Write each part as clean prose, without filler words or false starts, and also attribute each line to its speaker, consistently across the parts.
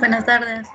Speaker 1: Buenas tardes.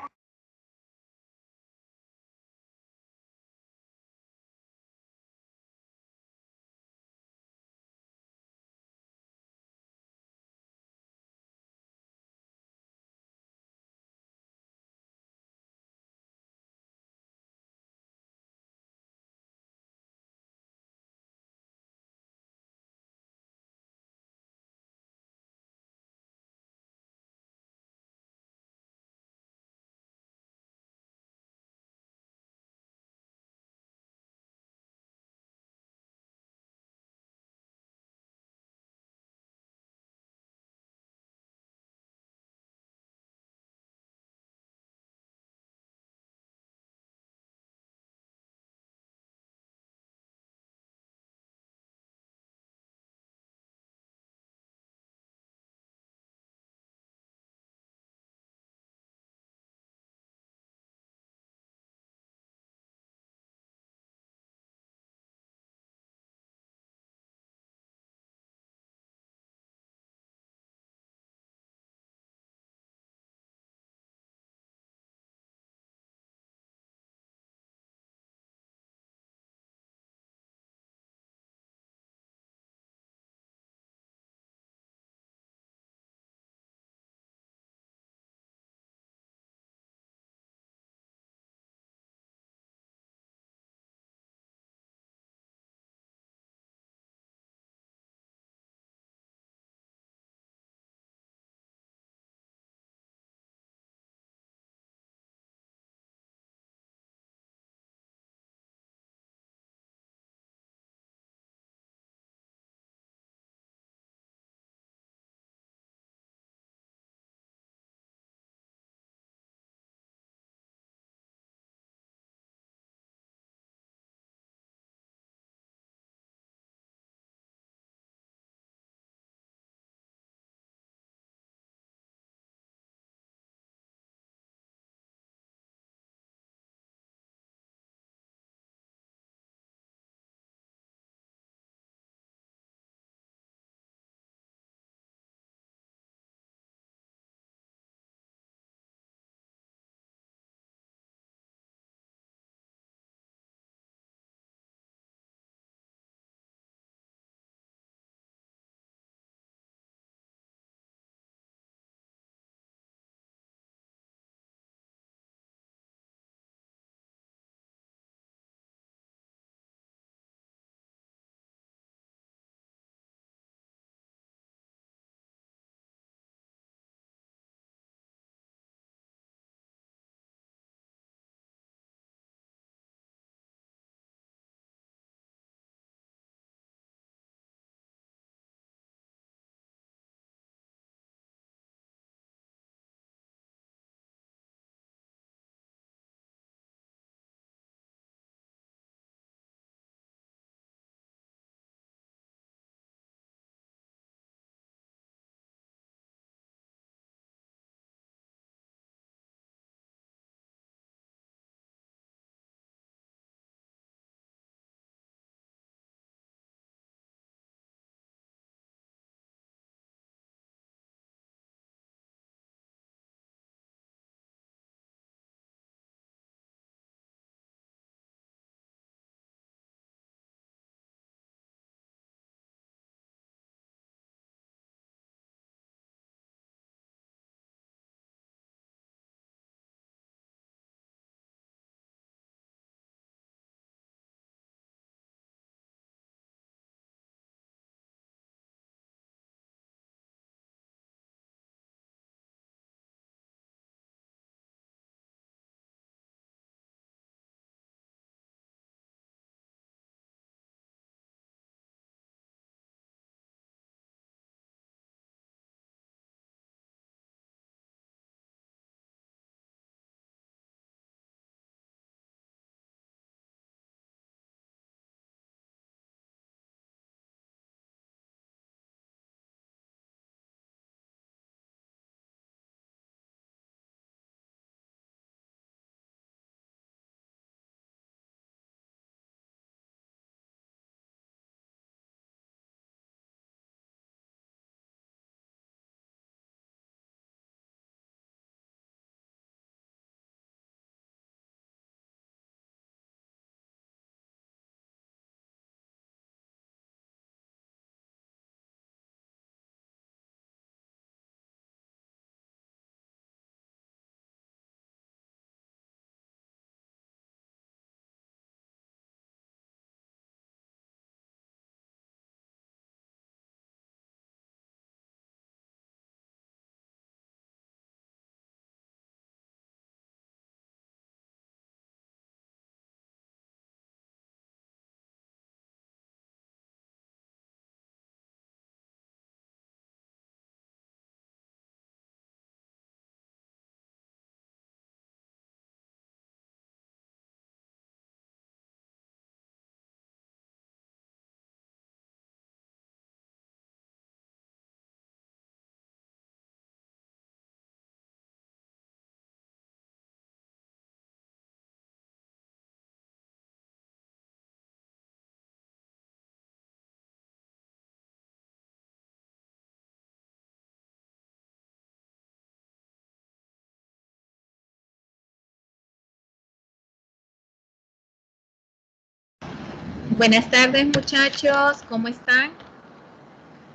Speaker 1: Buenas tardes, muchachos, ¿cómo están?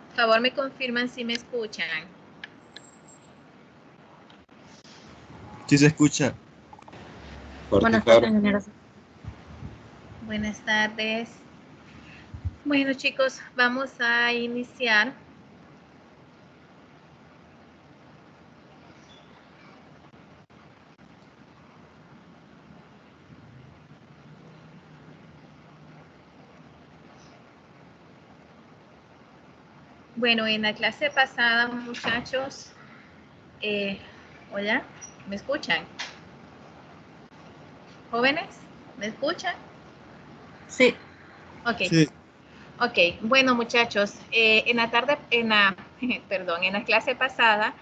Speaker 1: Por favor, me confirman si me escuchan.
Speaker 2: Sí se escucha. Fuerte y
Speaker 3: Buenas
Speaker 2: claro.
Speaker 3: tardes, ingeniero.
Speaker 1: Buenas tardes. Bueno, chicos, vamos a iniciar. Bueno, en la clase pasada, muchachos, hola, ¿me escuchan? ¿Jóvenes? ¿Me escuchan?
Speaker 3: Sí.
Speaker 1: Ok.
Speaker 2: Sí.
Speaker 1: Ok, bueno, muchachos, en la clase pasada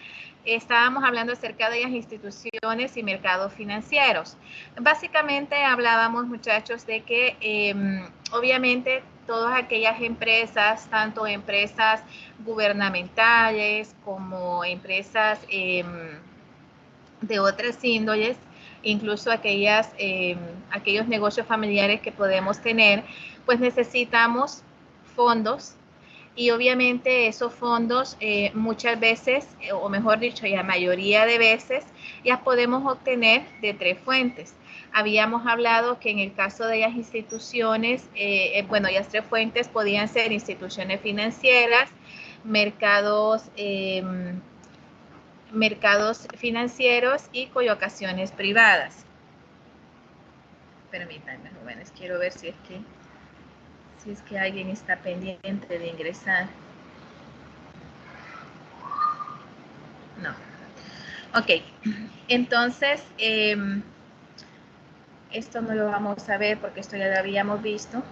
Speaker 1: estábamos hablando acerca de las instituciones y mercados financieros. Básicamente hablábamos, muchachos, de que obviamente todas aquellas empresas, tanto empresas gubernamentales como empresas de otras índoles, incluso aquellos negocios familiares que podemos tener, pues necesitamos fondos y obviamente esos fondos muchas veces, o mejor dicho, la mayoría de veces, ya podemos obtener de tres fuentes. Habíamos hablado que en el caso de las instituciones, bueno, las tres fuentes podían ser instituciones financieras, mercados financieros y colocaciones privadas. Permítanme, jóvenes, quiero ver si es que alguien está pendiente de ingresar. No. Ok, entonces, esto no lo vamos a ver porque esto ya lo habíamos visto.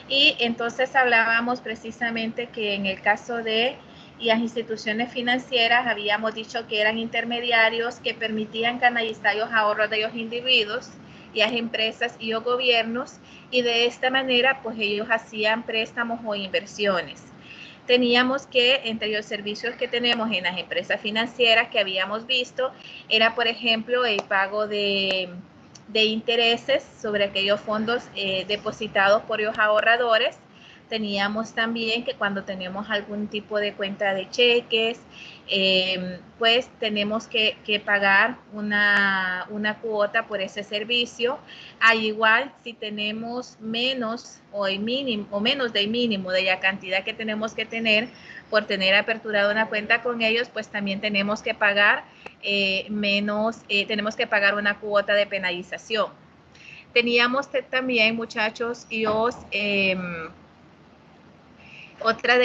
Speaker 1: Y entonces hablábamos precisamente que en el caso de las instituciones financieras habíamos dicho que eran intermediarios que permitían canalizar los ahorros de los individuos y las empresas y los gobiernos, y de esta manera pues ellos hacían préstamos o inversiones. Teníamos que, entre los servicios que tenemos en las empresas financieras que habíamos visto, era por ejemplo el pago de intereses sobre aquellos fondos depositados por los ahorradores. Teníamos también que cuando tenemos algún tipo de cuenta de cheques, pues tenemos que pagar una cuota por ese servicio. Al igual, si tenemos menos o el mínimo o menos del mínimo de la cantidad que tenemos que tener por tener aperturado una cuenta con ellos, pues también tenemos que pagar tenemos que pagar una cuota de penalización. Teníamos también, muchachos, otra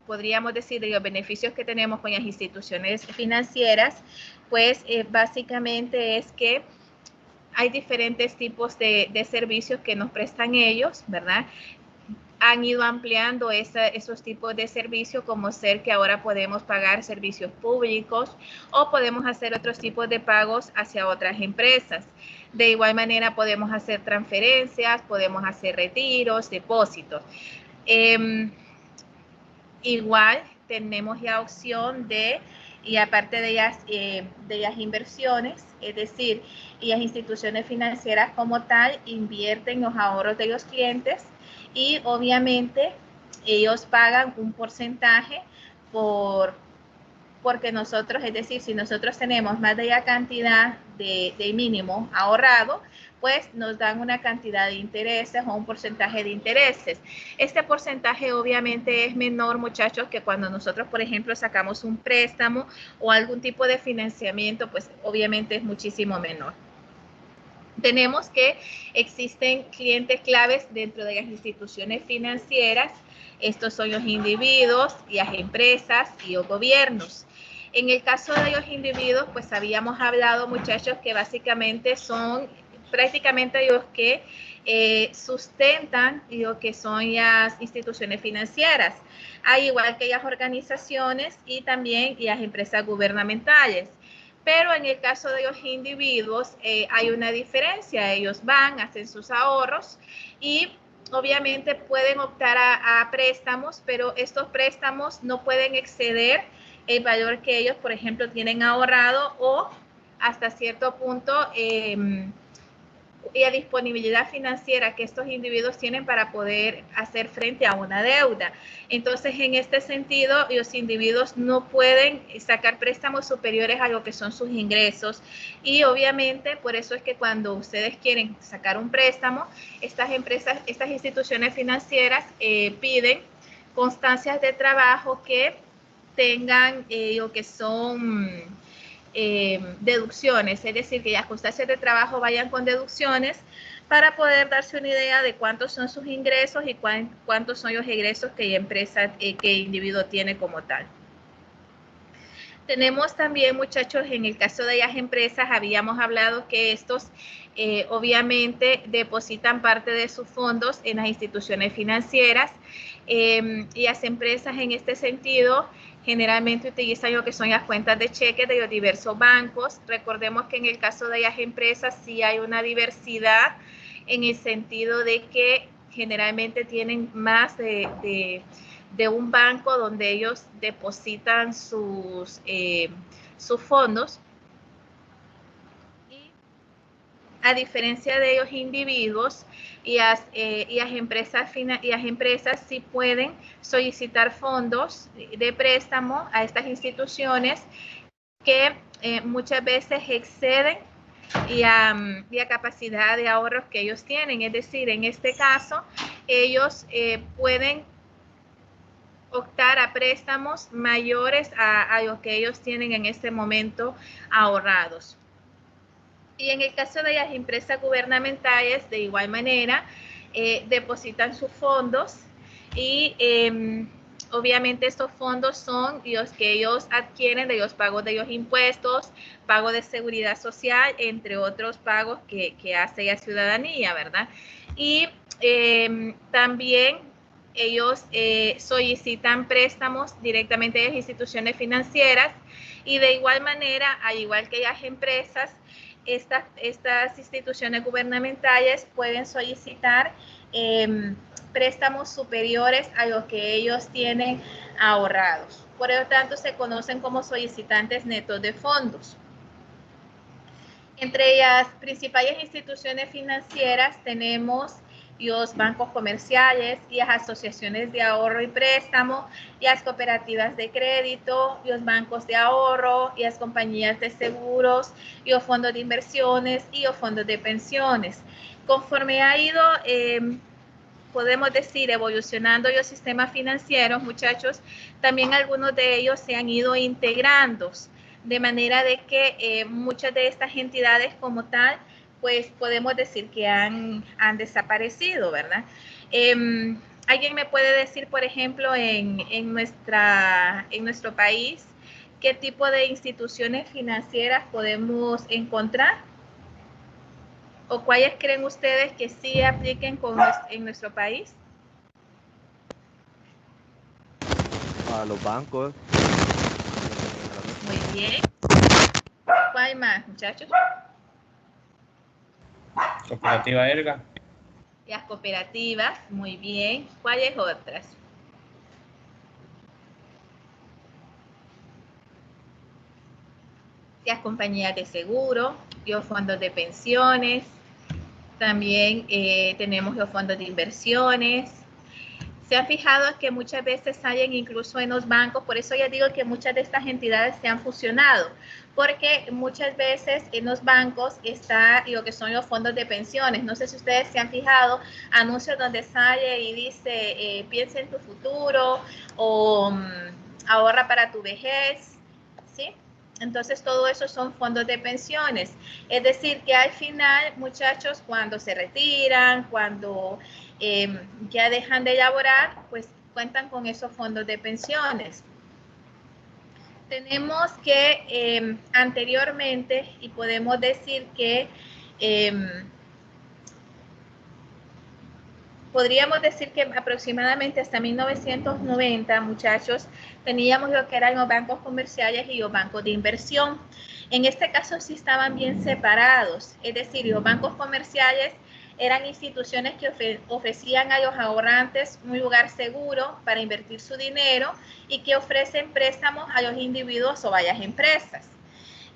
Speaker 1: podríamos decir, de los beneficios que tenemos con las instituciones financieras, pues básicamente es que hay diferentes tipos de servicios que nos prestan ellos, ¿verdad? Han ido ampliando esos tipos de servicios, como ser que ahora podemos pagar servicios públicos o podemos hacer otros tipos de pagos hacia otras empresas. De igual manera podemos hacer transferencias, podemos hacer retiros, depósitos. Igual tenemos la opción y aparte de las inversiones, es decir, y las instituciones financieras como tal invierten los ahorros de los clientes y obviamente ellos pagan un porcentaje porque nosotros, es decir, si nosotros tenemos más de la cantidad de mínimo ahorrado, pues nos dan una cantidad de intereses o un porcentaje de intereses. Este porcentaje obviamente es menor, muchachos, que cuando nosotros, por ejemplo, sacamos un préstamo o algún tipo de financiamiento, pues obviamente es muchísimo menor. Tenemos que existen clientes claves dentro de las instituciones financieras. Estos son los individuos, las empresas y los gobiernos. En el caso de los individuos, pues habíamos hablado, muchachos, que básicamente son prácticamente los que sustentan lo que son las instituciones financieras, al igual que las organizaciones y también las empresas gubernamentales. Pero en el caso de los individuos hay una diferencia. Ellos van, hacen sus ahorros y obviamente pueden optar a préstamos, pero estos préstamos no pueden exceder el valor que ellos, por ejemplo, tienen ahorrado o hasta cierto punto y a disponibilidad financiera que estos individuos tienen para poder hacer frente a una deuda. Entonces, en este sentido, los individuos no pueden sacar préstamos superiores a lo que son sus ingresos y obviamente por eso es que cuando ustedes quieren sacar un préstamo, estas empresas, estas instituciones financieras piden constancias de trabajo que tengan lo que son deducciones, es decir, que las constancias de trabajo vayan con deducciones para poder darse una idea de cuántos son sus ingresos y cuántos son los egresos que la empresa, que el individuo tiene como tal. Tenemos también, muchachos, en el caso de las empresas, habíamos hablado que estos obviamente depositan parte de sus fondos en las instituciones financieras y las empresas en este sentido generalmente utilizan lo que son las cuentas de cheques de los diversos bancos. Recordemos que en el caso de las empresas sí hay una diversidad en el sentido de que generalmente tienen más de un banco donde ellos depositan sus fondos. Y a diferencia de ellos individuos y las empresas sí pueden solicitar fondos de préstamo a estas instituciones que muchas veces exceden la capacidad de ahorros que ellos tienen. Es decir, en este caso, ellos pueden optar a préstamos mayores a lo que ellos tienen en este momento ahorrados. Y en el caso de las empresas gubernamentales, de igual manera, depositan sus fondos y obviamente estos fondos son los que ellos adquieren de los pagos de los impuestos, pago de seguridad social, entre otros pagos que hace la ciudadanía, ¿verdad? Y también ellos solicitan préstamos directamente de las instituciones financieras y de igual manera, al igual que las empresas, estas instituciones gubernamentales pueden solicitar préstamos superiores a los que ellos tienen ahorrados. Por lo tanto, se conocen como solicitantes netos de fondos. Entre las principales instituciones financieras tenemos los bancos comerciales y las asociaciones de ahorro y préstamo, y las cooperativas de crédito, los bancos de ahorro, y las compañías de seguros, y los fondos de inversiones y los fondos de pensiones. Conforme ha ido, podemos decir, evolucionando los sistemas financieros, muchachos, también algunos de ellos se han ido integrando, de manera de que muchas de estas entidades como tal, pues podemos decir que han desaparecido, ¿verdad? ¿Alguien me puede decir, por ejemplo, en nuestro país, qué tipo de instituciones financieras podemos encontrar? ¿O cuáles creen ustedes que sí apliquen en nuestro país?
Speaker 3: A los bancos.
Speaker 1: Muy bien. ¿Cuál más, muchachos?
Speaker 4: Cooperativa ERGA.
Speaker 1: Las cooperativas, muy bien. ¿Cuáles otras? Las compañías de seguro, los fondos de pensiones, también tenemos los fondos de inversiones. Se han fijado que muchas veces salen incluso en los bancos, por eso ya digo que muchas de estas entidades se han fusionado, porque muchas veces en los bancos está lo que son los fondos de pensiones. No sé si ustedes se han fijado, anuncios donde sale y dice, piensa en tu futuro o ahorra para tu vejez, ¿sí? Entonces, todo eso son fondos de pensiones. Es decir, que al final, muchachos, cuando se retiran, cuando ya dejan de laborar, pues cuentan con esos fondos de pensiones. Tenemos que anteriormente, y podemos decir que podríamos decir que aproximadamente hasta 1990, muchachos, teníamos lo que eran los bancos comerciales y los bancos de inversión. En este caso sí estaban bien separados, es decir, los bancos comerciales eran instituciones que ofrecían a los ahorrantes un lugar seguro para invertir su dinero y que ofrecen préstamos a los individuos o a las empresas.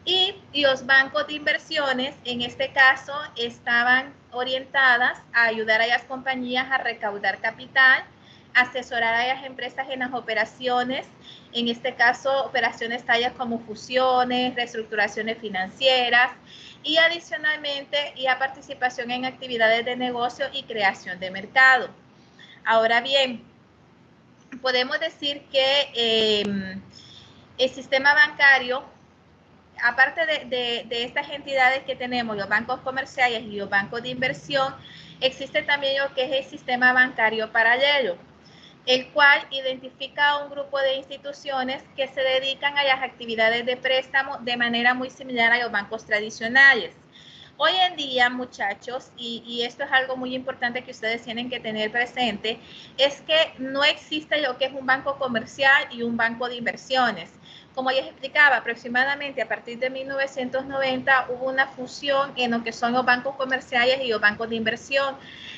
Speaker 1: Y los bancos de inversiones, en este caso, estaban orientadas a ayudar a las compañías a recaudar capital, asesorar a las empresas en las operaciones, en este caso, operaciones tales como fusiones, reestructuraciones financieras, y adicionalmente, y a participación en actividades de negocio y creación de mercado. Ahora bien, podemos decir que el sistema bancario, aparte de estas entidades que tenemos, los bancos comerciales y los bancos de inversión, existe también lo que es el sistema bancario paralelo, el cual identifica a un grupo de instituciones que se dedican a las actividades de préstamo de manera muy similar a los bancos tradicionales. Hoy en día, muchachos, y esto es algo muy importante que ustedes tienen que tener presente, es que no existe lo que es un banco comercial y un banco de inversiones. Como les explicaba, aproximadamente a partir de 1990 hubo una fusión en lo que son los bancos comerciales y los bancos de inversión,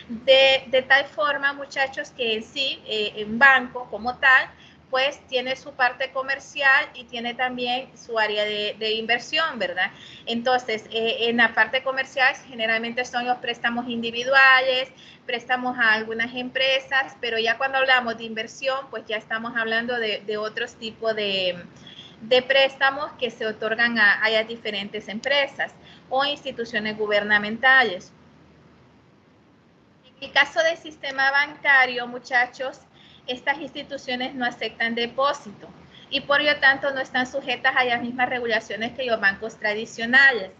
Speaker 1: de tal forma, muchachos, que en sí, un banco como tal, pues tiene su parte comercial y tiene también su área de inversión, ¿verdad? Entonces, en la parte comercial generalmente son los préstamos individuales, préstamos a algunas empresas, pero ya cuando hablamos de inversión, pues ya estamos hablando de otros tipos de préstamos que se otorgan a las diferentes empresas o instituciones gubernamentales. En el caso del sistema bancario, muchachos, estas instituciones no aceptan depósito y por lo tanto no están sujetas a las mismas regulaciones que los bancos tradicionales.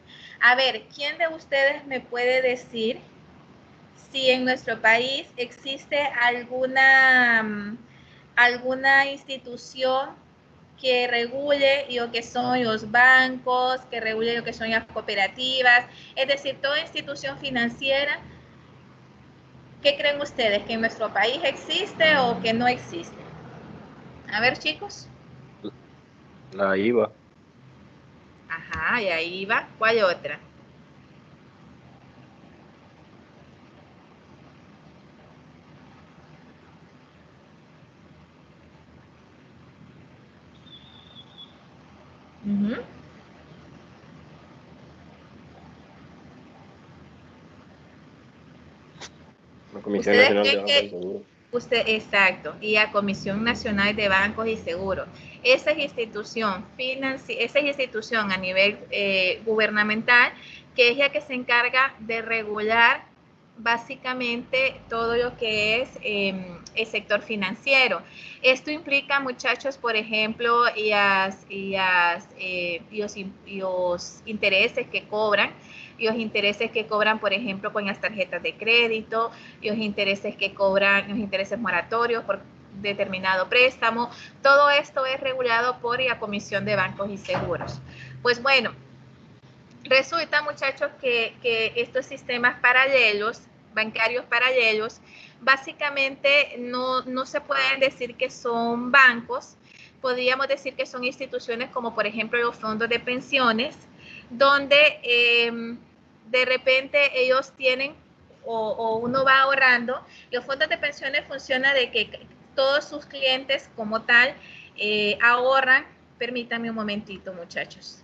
Speaker 1: A ver, ¿quién de ustedes me puede decir si en nuestro país existe alguna institución que regule lo que son los bancos, que regule lo que son las cooperativas, es decir, toda institución financiera? ¿Qué creen ustedes? ¿Que en nuestro país existe o que no existe? A ver, chicos.
Speaker 3: La IVA.
Speaker 1: Ajá, y ahí va. ¿Cuál otra? Uh-huh.
Speaker 5: La Comisión
Speaker 1: ¿Ustedes
Speaker 5: Nacional de
Speaker 1: creen
Speaker 5: Bancos y
Speaker 1: que
Speaker 5: Seguros.
Speaker 1: exacto, y la Comisión Nacional de Bancos y Seguros, esa es institución a nivel gubernamental, que es la que se encarga de regular básicamente todo lo que es el sector financiero? Esto implica, muchachos, por ejemplo, los intereses que cobran, los intereses que cobran, por ejemplo, con las tarjetas de crédito, los intereses que cobran, los intereses moratorios por determinado préstamo. Todo esto es regulado por la Comisión de Bancos y Seguros. Pues bueno, resulta, muchachos, que estos sistemas paralelos, bancarios paralelos, básicamente no se pueden decir que son bancos. Podríamos decir que son instituciones como, por ejemplo, los fondos de pensiones, donde de repente ellos tienen o uno va ahorrando. Los fondos de pensiones funcionan de que todos sus clientes como tal ahorran. Permítanme un momentito, muchachos.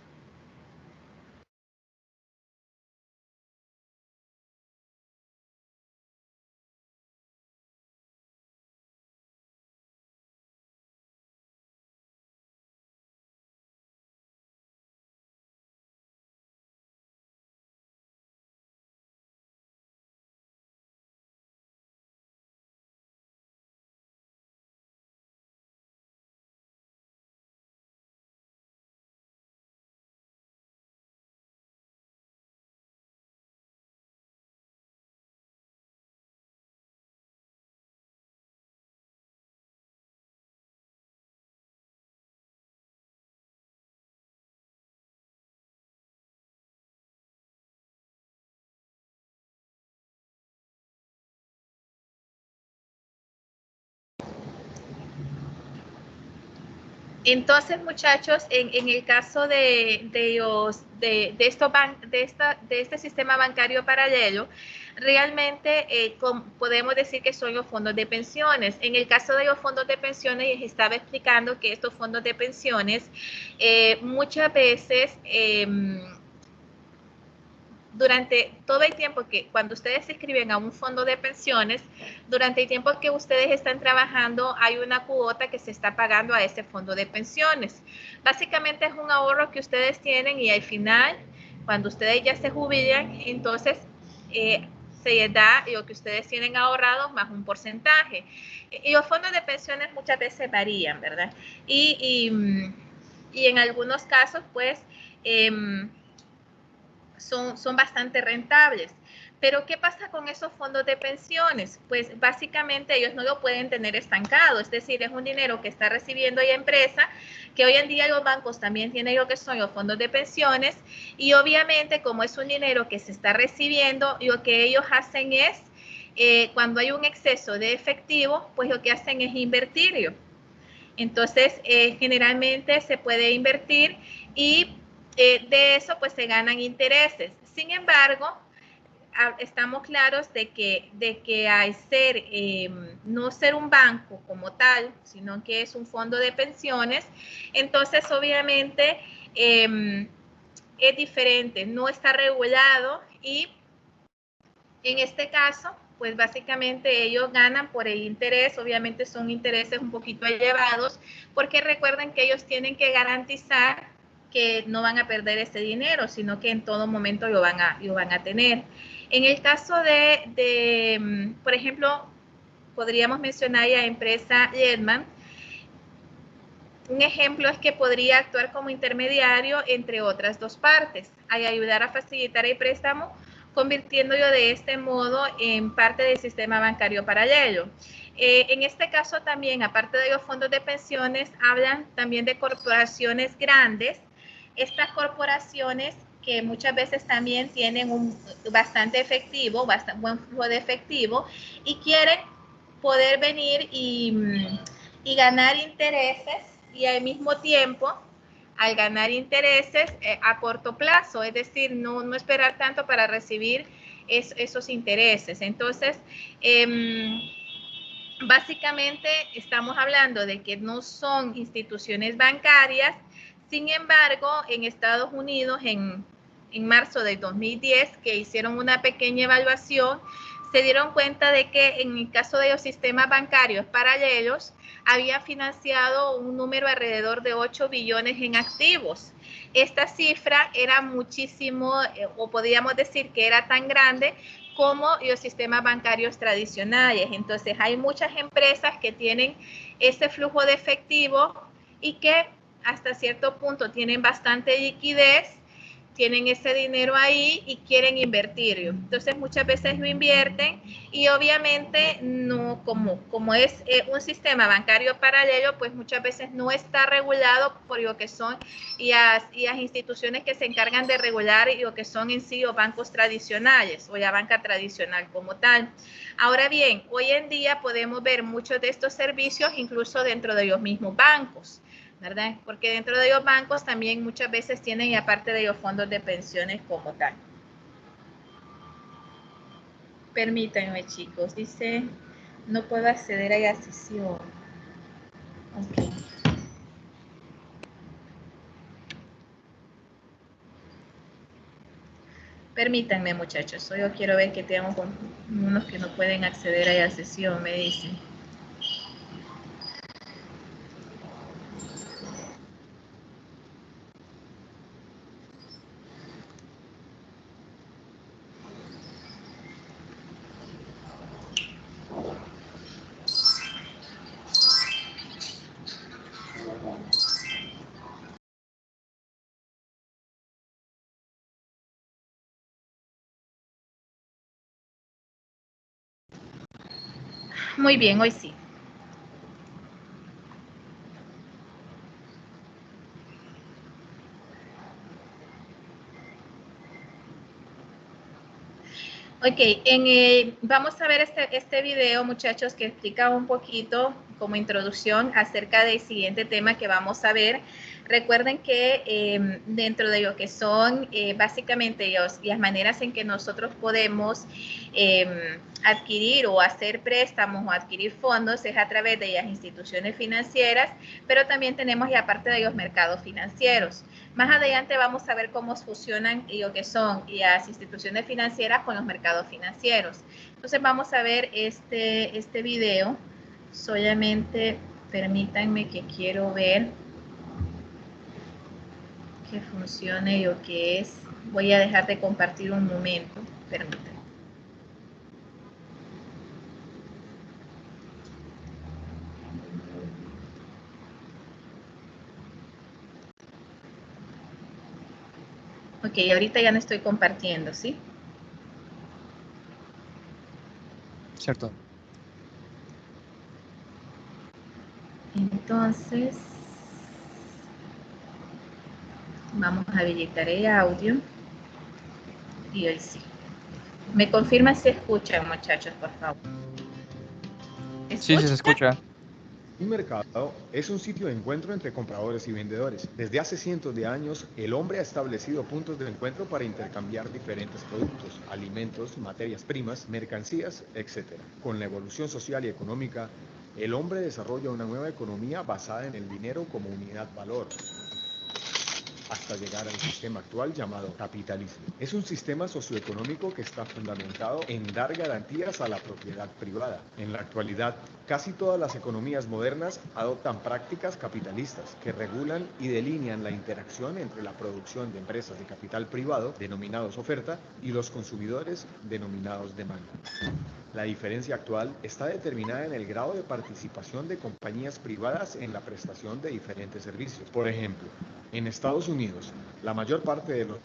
Speaker 1: Entonces, muchachos, en el caso de este sistema bancario paralelo, realmente podemos decir que son los fondos de pensiones. En el caso de los fondos de pensiones, les estaba explicando que estos fondos de pensiones muchas veces durante todo el tiempo que cuando ustedes se inscriben a un fondo de pensiones, durante el tiempo que ustedes están trabajando, hay una cuota que se está pagando a ese fondo de pensiones. Básicamente es un ahorro que ustedes tienen y al final, cuando ustedes ya se jubilan, entonces se les da lo que ustedes tienen ahorrado más un porcentaje. Y los fondos de pensiones muchas veces varían, ¿verdad? Y en algunos casos, pues, son bastante rentables. Pero, ¿qué pasa con esos fondos de pensiones? Pues básicamente ellos no lo pueden tener estancado, es decir, es un dinero que está recibiendo la empresa, que hoy en día los bancos también tienen lo que son los fondos de pensiones, y obviamente como es un dinero que se está recibiendo, lo que ellos hacen es, cuando hay un exceso de efectivo, pues lo que hacen es invertirlo. Entonces, generalmente se puede invertir y de eso pues se ganan intereses. Sin embargo, estamos claros de que al ser, no ser un banco como tal, sino que es un fondo de pensiones, entonces obviamente es diferente, no está regulado y en este caso, pues básicamente ellos ganan por el interés, obviamente son intereses un poquito elevados, porque recuerden que ellos tienen que garantizar que no van a perder ese dinero, sino que en todo momento lo van a tener. En el caso por ejemplo, podríamos mencionar a la empresa Lehman. Un ejemplo es que podría actuar como intermediario entre otras dos partes, al ayudar a facilitar el préstamo, convirtiéndolo de este modo en parte del sistema bancario paralelo. En este caso también, aparte de los fondos de pensiones, hablan también de corporaciones grandes. Estas corporaciones que muchas veces también tienen bastante efectivo, bastante buen flujo de efectivo y quieren poder venir y ganar intereses y al mismo tiempo al ganar intereses a corto plazo, es decir, no esperar tanto para recibir esos intereses. Entonces, básicamente estamos hablando de que no son instituciones bancarias. Sin embargo, en Estados Unidos, en marzo del 2010, que hicieron una pequeña evaluación, se dieron cuenta de que en el caso de los sistemas bancarios paralelos, había financiado un número alrededor de 8 billones en activos. Esta cifra era muchísimo, o podríamos decir que era tan grande como los sistemas bancarios tradicionales. Entonces, hay muchas empresas que tienen ese flujo de efectivo y que hasta cierto punto tienen bastante liquidez, tienen ese dinero ahí y quieren invertirlo. Entonces, muchas veces lo invierten y obviamente no, como es un sistema bancario paralelo, pues muchas veces no está regulado por lo que son y las instituciones que se encargan de regular lo que son en sí los bancos tradicionales o la banca tradicional como tal. Ahora bien, hoy en día podemos ver muchos de estos servicios incluso dentro de los mismos bancos, ¿verdad? Porque dentro de los bancos también muchas veces tienen, aparte de los fondos de pensiones como tal. Permítanme, chicos, dice, no puedo acceder a la sesión. Ok. Permítanme, muchachos, solo quiero ver que tengo unos que no pueden acceder a la sesión, me dicen. Muy bien, hoy sí. Ok, vamos a ver este video, muchachos, que explica un poquito como introducción acerca del siguiente tema que vamos a ver. Recuerden que dentro de lo que son básicamente las maneras en que nosotros podemos adquirir o hacer préstamos o adquirir fondos es a través de las instituciones financieras, pero también tenemos la parte de los mercados financieros. Más adelante vamos a ver cómo fusionan lo que son las instituciones financieras con los mercados financieros. Entonces vamos a ver este video. Solamente permítanme que quiero ver que funcione lo que es. Voy a dejar de compartir un momento. Permítanme. Ok, ahorita ya no estoy compartiendo, ¿sí?
Speaker 2: Cierto.
Speaker 1: Entonces, vamos a habilitar el audio. Y hoy sí. ¿Me confirman si escuchan, muchachos, por favor?
Speaker 2: Sí, se escucha.
Speaker 5: Un mercado es un sitio de encuentro entre compradores y vendedores. Desde hace cientos de años, el hombre ha establecido puntos de encuentro para intercambiar diferentes productos, alimentos, materias primas, mercancías, etc. Con la evolución social y económica, el hombre desarrolla una nueva economía basada en el dinero como unidad-valor, hasta llegar al sistema actual llamado capitalismo. Es un sistema socioeconómico que está fundamentado en dar garantías a la propiedad privada. En la actualidad, casi todas las economías modernas adoptan prácticas capitalistas que regulan y delinean la interacción entre la producción de empresas de capital privado, denominados oferta, y los consumidores, denominados demanda. La diferencia actual está determinada en el grado de participación de compañías privadas en la prestación de diferentes servicios. Por ejemplo, en Estados Unidos, la mayor parte de los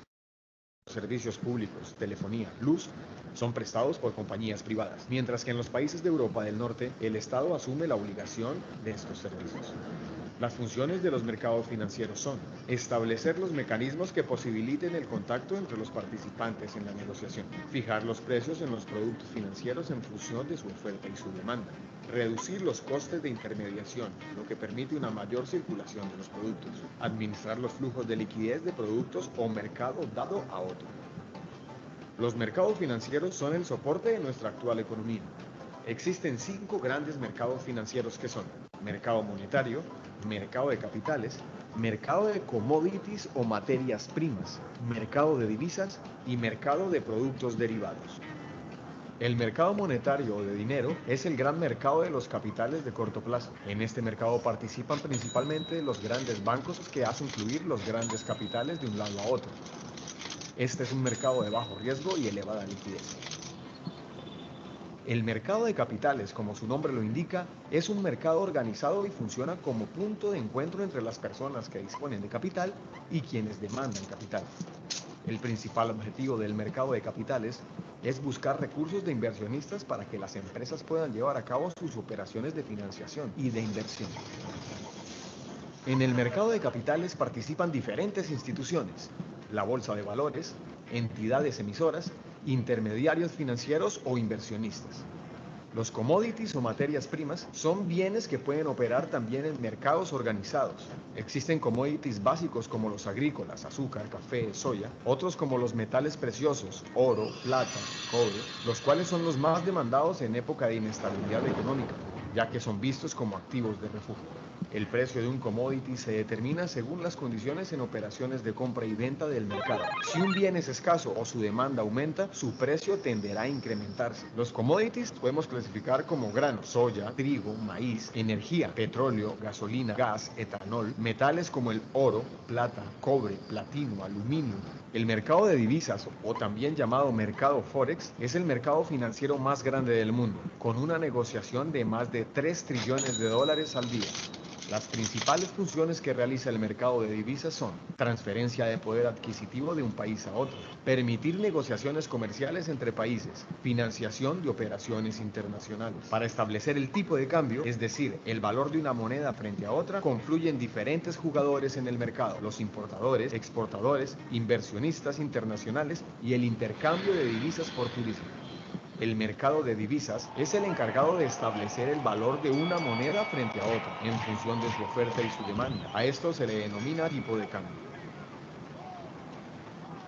Speaker 5: servicios públicos, telefonía, luz, son prestados por compañías privadas, mientras que en los países de Europa del Norte, el Estado asume la obligación de estos servicios. Las funciones de los mercados financieros son establecer los mecanismos que posibiliten el contacto entre los participantes en la negociación, fijar los precios en los productos financieros en función de su oferta y su demanda, reducir los costes de intermediación, lo que permite una mayor circulación de los productos, administrar los flujos de liquidez de productos o mercado dado a otro. Los mercados financieros son el soporte de nuestra actual economía. Existen 5 grandes mercados financieros que son mercado monetario, mercado de capitales, mercado de commodities o materias primas, mercado de divisas y mercado de productos derivados. El mercado monetario o de dinero es el gran mercado de los capitales de corto plazo. En este mercado participan principalmente los grandes bancos que hacen fluir los grandes capitales de un lado a otro. Este es un mercado de bajo riesgo y elevada liquidez. El mercado de capitales, como su nombre lo indica, es un mercado organizado y funciona como punto de encuentro entre las personas que disponen de capital y quienes demandan capital. El principal objetivo del mercado de capitales es buscar recursos de inversionistas para que las empresas puedan llevar a cabo sus operaciones de financiación y de inversión. En el mercado de capitales participan diferentes instituciones, la bolsa de valores, entidades emisoras, intermediarios financieros o inversionistas. Los commodities o materias primas son bienes que pueden operar también en mercados organizados. Existen commodities básicos como los agrícolas, azúcar, café, soya, otros como los metales preciosos, oro, plata, cobre, los cuales son los más demandados en época de inestabilidad económica, ya que son vistos como activos de refugio. El precio de un commodity se determina según las condiciones en operaciones de compra y venta del mercado. Si un bien es escaso o su demanda aumenta, su precio tenderá a incrementarse. Los commodities podemos clasificar como granos, soya, trigo, maíz, energía, petróleo, gasolina, gas, etanol, metales como el oro, plata, cobre, platino, aluminio. El mercado de divisas, o también llamado mercado Forex, es el mercado financiero más grande del mundo, con una negociación de más de 3 trillones de dólares al día. Las principales funciones que realiza el mercado de divisas son transferencia de poder adquisitivo de un país a otro, permitir negociaciones comerciales entre países, financiación de operaciones internacionales. Para establecer el tipo de cambio, es decir, el valor de una moneda frente a otra, confluyen diferentes jugadores en el mercado, los importadores, exportadores, inversionistas internacionales y el intercambio de divisas por turismo. El mercado de divisas es el encargado de establecer el valor de una moneda frente a otra, en función de su oferta y su demanda. A esto se le denomina tipo de cambio.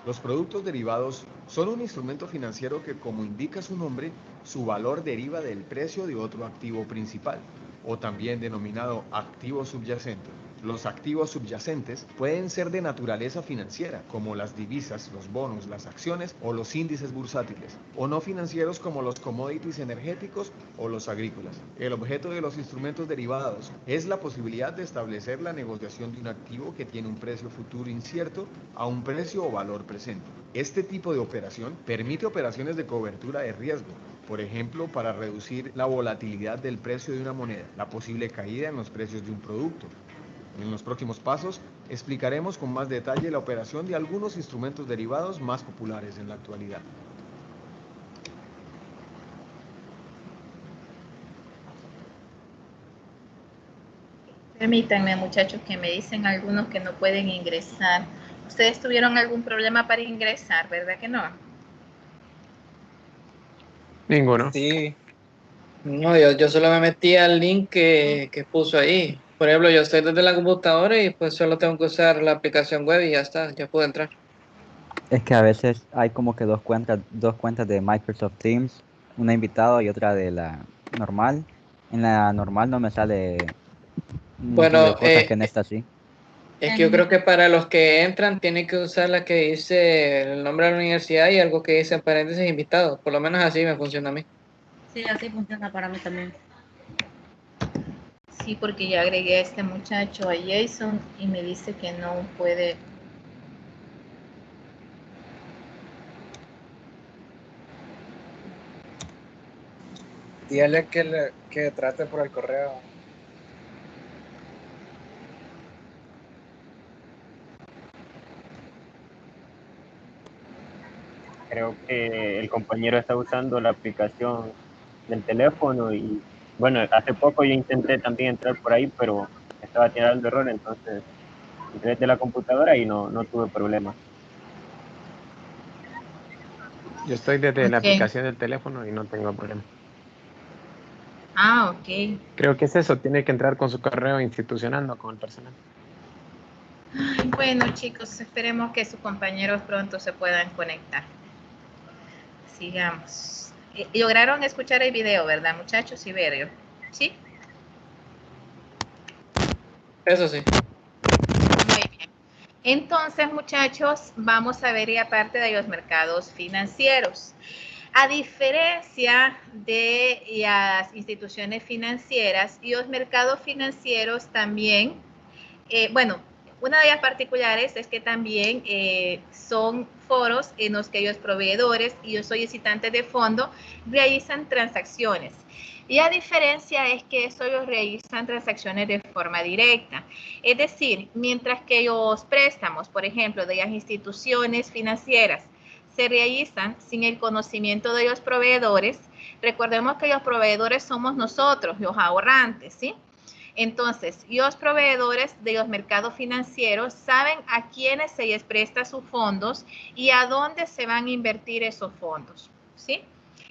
Speaker 5: Los productos derivados son un instrumento financiero que, como indica su nombre, su valor deriva del precio de otro activo principal, o también denominado activo subyacente. Los activos subyacentes pueden ser de naturaleza financiera, como las divisas, los bonos, las acciones o los índices bursátiles, o no financieros como los commodities energéticos o los agrícolas. El objeto de los instrumentos derivados es la posibilidad de establecer la negociación de un activo que tiene un precio futuro incierto a un precio o valor presente. Este tipo de operación permite operaciones de cobertura de riesgo, por ejemplo, para reducir la volatilidad del precio de una moneda, la posible caída en los precios de un producto. En los próximos pasos explicaremos con más detalle la operación de algunos instrumentos derivados más populares en la actualidad.
Speaker 1: Permítanme, muchachos, que me dicen algunos que no pueden ingresar. ¿Ustedes tuvieron algún problema para ingresar, verdad que no?
Speaker 2: Ninguno.
Speaker 6: Sí. No, yo solo me metí al link que puso ahí. Por ejemplo, yo estoy desde la computadora y pues solo tengo que usar la aplicación web y ya está, ya puedo entrar.
Speaker 7: Es que a veces hay como que dos cuentas de Microsoft Teams, una invitada y otra de la normal. En la normal no me sale un montón de
Speaker 6: Bueno,
Speaker 7: cosas que en esta sí.
Speaker 6: es que yo creo que para los que entran tienen que usar la que dice el nombre de la universidad y algo que dice en paréntesis invitado. Por lo menos así me funciona a mí.
Speaker 8: Sí, así funciona para mí también.
Speaker 1: Sí, porque ya agregué a este muchacho, a Jason, y me dice que no puede.
Speaker 9: Dígale que trate por el correo.
Speaker 3: Creo que el compañero está usando la aplicación del teléfono y bueno, hace poco yo intenté también entrar por ahí, pero estaba tirando error, entonces entré desde la computadora y no tuve problema.
Speaker 2: Yo estoy desde la
Speaker 1: Ok.
Speaker 2: aplicación del teléfono y no tengo problema.
Speaker 1: Ah, ok.
Speaker 2: Creo que es eso, tiene que entrar con su correo institucional, no con el personal.
Speaker 1: Ay, bueno, chicos, esperemos que sus compañeros pronto se puedan conectar. Sigamos. Lograron escuchar el video, ¿verdad, muchachos? Y verlo. ¿Sí?
Speaker 6: Eso sí.
Speaker 1: Muy bien. Entonces, muchachos, vamos a ver ya parte de los mercados financieros. A diferencia de las instituciones financieras, y los mercados financieros también, bueno, una de las particulares es que también son foros en los que los proveedores y los solicitantes de fondo realizan transacciones. Y la diferencia es que estos los realizan transacciones de forma directa. Es decir, mientras que los préstamos, por ejemplo, de las instituciones financieras, se realizan sin el conocimiento de los proveedores, recordemos que los proveedores somos nosotros, los ahorrantes, ¿sí? Entonces, los proveedores de los mercados financieros saben a quiénes se les presta sus fondos y a dónde se van a invertir esos fondos, ¿sí?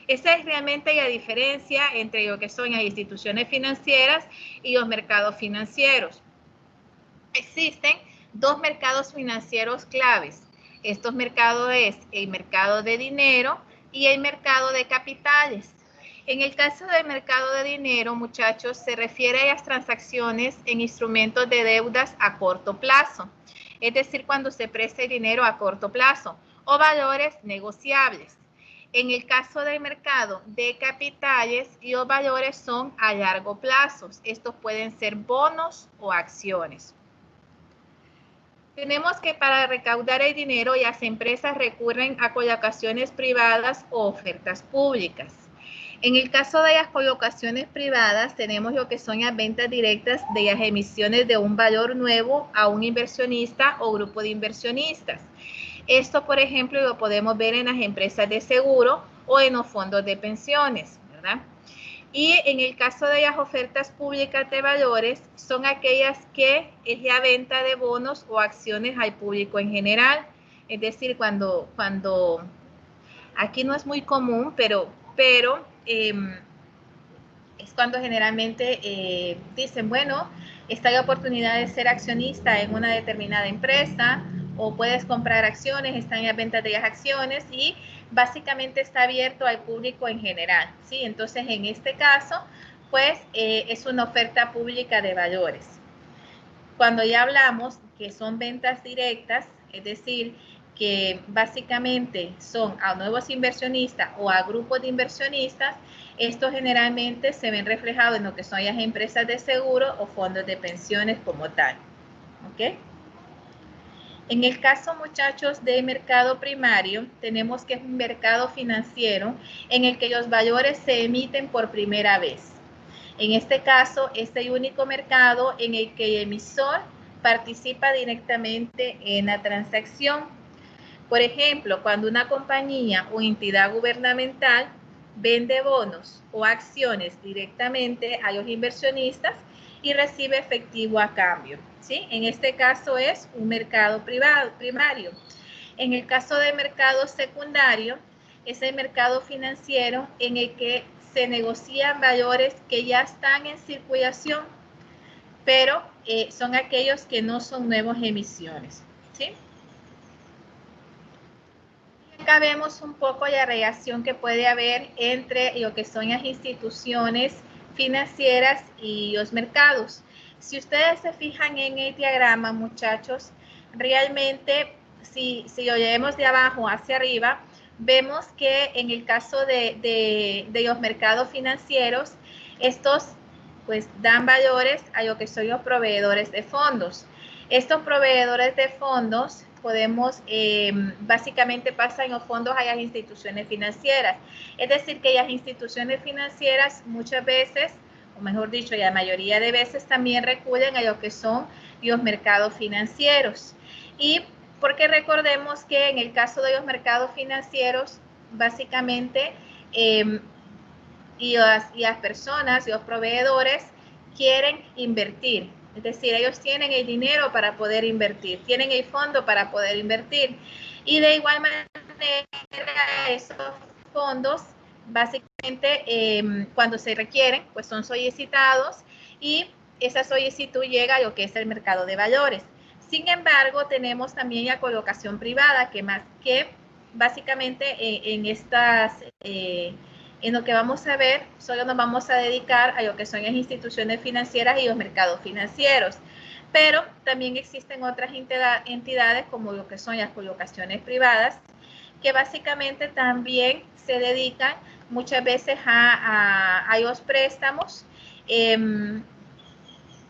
Speaker 1: Esa es realmente la diferencia entre lo que son las instituciones financieras y los mercados financieros. Existen dos mercados financieros claves. Estos mercados es el mercado de dinero y el mercado de capitales. En el caso del mercado de dinero, muchachos, se refiere a las transacciones en instrumentos de deudas a corto plazo, es decir, cuando se presta el dinero a corto plazo o valores negociables. En el caso del mercado de capitales, los valores son a largo plazo. Estos pueden ser bonos o acciones. Tenemos que para recaudar el dinero las empresas recurren a colocaciones privadas o ofertas públicas. En el caso de las colocaciones privadas, tenemos lo que son las ventas directas de las emisiones de un valor nuevo a un inversionista o grupo de inversionistas. Esto, por ejemplo, lo podemos ver en las empresas de seguro o en los fondos de pensiones, ¿verdad? Y en el caso de las ofertas públicas de valores, son aquellas que es la venta de bonos o acciones al público en general. Es decir, cuando aquí no es muy común, pero pero es cuando generalmente dicen, bueno, esta hay oportunidad de ser accionista en una determinada empresa, o puedes comprar acciones, están en venta de las acciones, y básicamente está abierto al público en general, ¿sí? Entonces, en este caso, pues es una oferta pública de valores. Cuando ya hablamos que son ventas directas, es decir, que básicamente son a nuevos inversionistas o a grupos de inversionistas, estos generalmente se ven reflejados en lo que son las empresas de seguro o fondos de pensiones como tal. ¿Ok? En el caso, muchachos, de mercado primario, tenemos que es un mercado financiero en el que los valores se emiten por primera vez. En este caso, es el único mercado en el que el emisor participa directamente en la transacción. Por ejemplo, cuando una compañía o entidad gubernamental vende bonos o acciones directamente a los inversionistas y recibe efectivo a cambio, ¿sí? En este caso es un mercado primario. En el caso del mercado secundario, es el mercado financiero en el que se negocian valores que ya están en circulación, pero son aquellos que no son nuevas emisiones, ¿sí? Acá vemos un poco la relación que puede haber entre lo que son las instituciones financieras y los mercados. Si ustedes se fijan en el diagrama, muchachos, realmente si lo leemos de abajo hacia arriba, vemos que en el caso de los mercados financieros, estos pues dan valores a lo que son los proveedores de fondos. Estos proveedores de fondos podemos, básicamente pasan los fondos a las instituciones financieras. Es decir, que las instituciones financieras muchas veces, o mejor dicho, la mayoría de veces también recurren a lo que son los mercados financieros. Y porque recordemos que en el caso de los mercados financieros, básicamente, y las personas y los proveedores quieren invertir. Es decir, ellos tienen el dinero para poder invertir, tienen el fondo para poder invertir. Y de igual manera, esos fondos, básicamente, cuando se requieren, pues son solicitados y esa solicitud llega a lo que es el mercado de valores. Sin embargo, tenemos también la colocación privada, que básicamente en estas... en lo que vamos a ver, solo nos vamos a dedicar a lo que son las instituciones financieras y los mercados financieros. Pero también existen otras entidades como lo que son las colocaciones privadas, que básicamente también se dedican muchas veces a los préstamos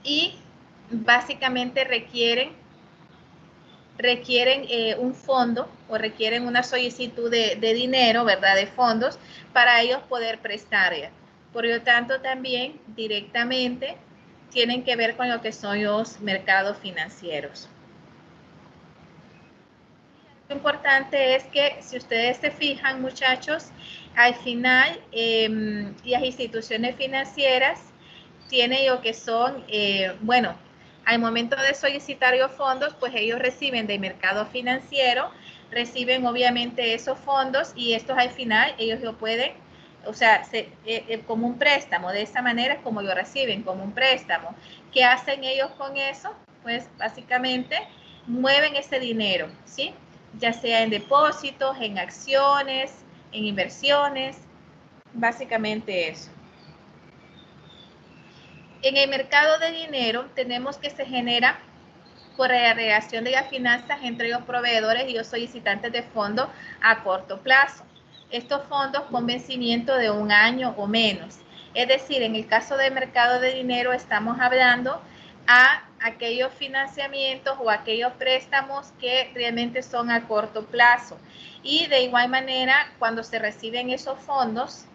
Speaker 1: y básicamente requieren un fondo o requieren una solicitud de dinero, ¿verdad? De fondos para ellos poder prestarla. Por lo tanto, también directamente tienen que ver con lo que son los mercados financieros. Lo importante es que si ustedes se fijan, muchachos, al final las instituciones financieras tienen lo que son, bueno, al momento de solicitar los fondos, pues ellos reciben del mercado financiero, reciben obviamente esos fondos y estos al final ellos lo pueden, o sea, como un préstamo, de esa manera es como lo reciben, como un préstamo. ¿Qué hacen ellos con eso? Pues básicamente mueven ese dinero, ¿sí? Ya sea en depósitos, en acciones, en inversiones, básicamente eso. En el mercado de dinero tenemos que se genera por la relación de las finanzas entre los proveedores y los solicitantes de fondos a corto plazo. Estos fondos con vencimiento de 1 año o menos. Es decir, en el caso del mercado de dinero estamos hablando a aquellos financiamientos o aquellos préstamos que realmente son a corto plazo. Y de igual manera, cuando se reciben esos fondos,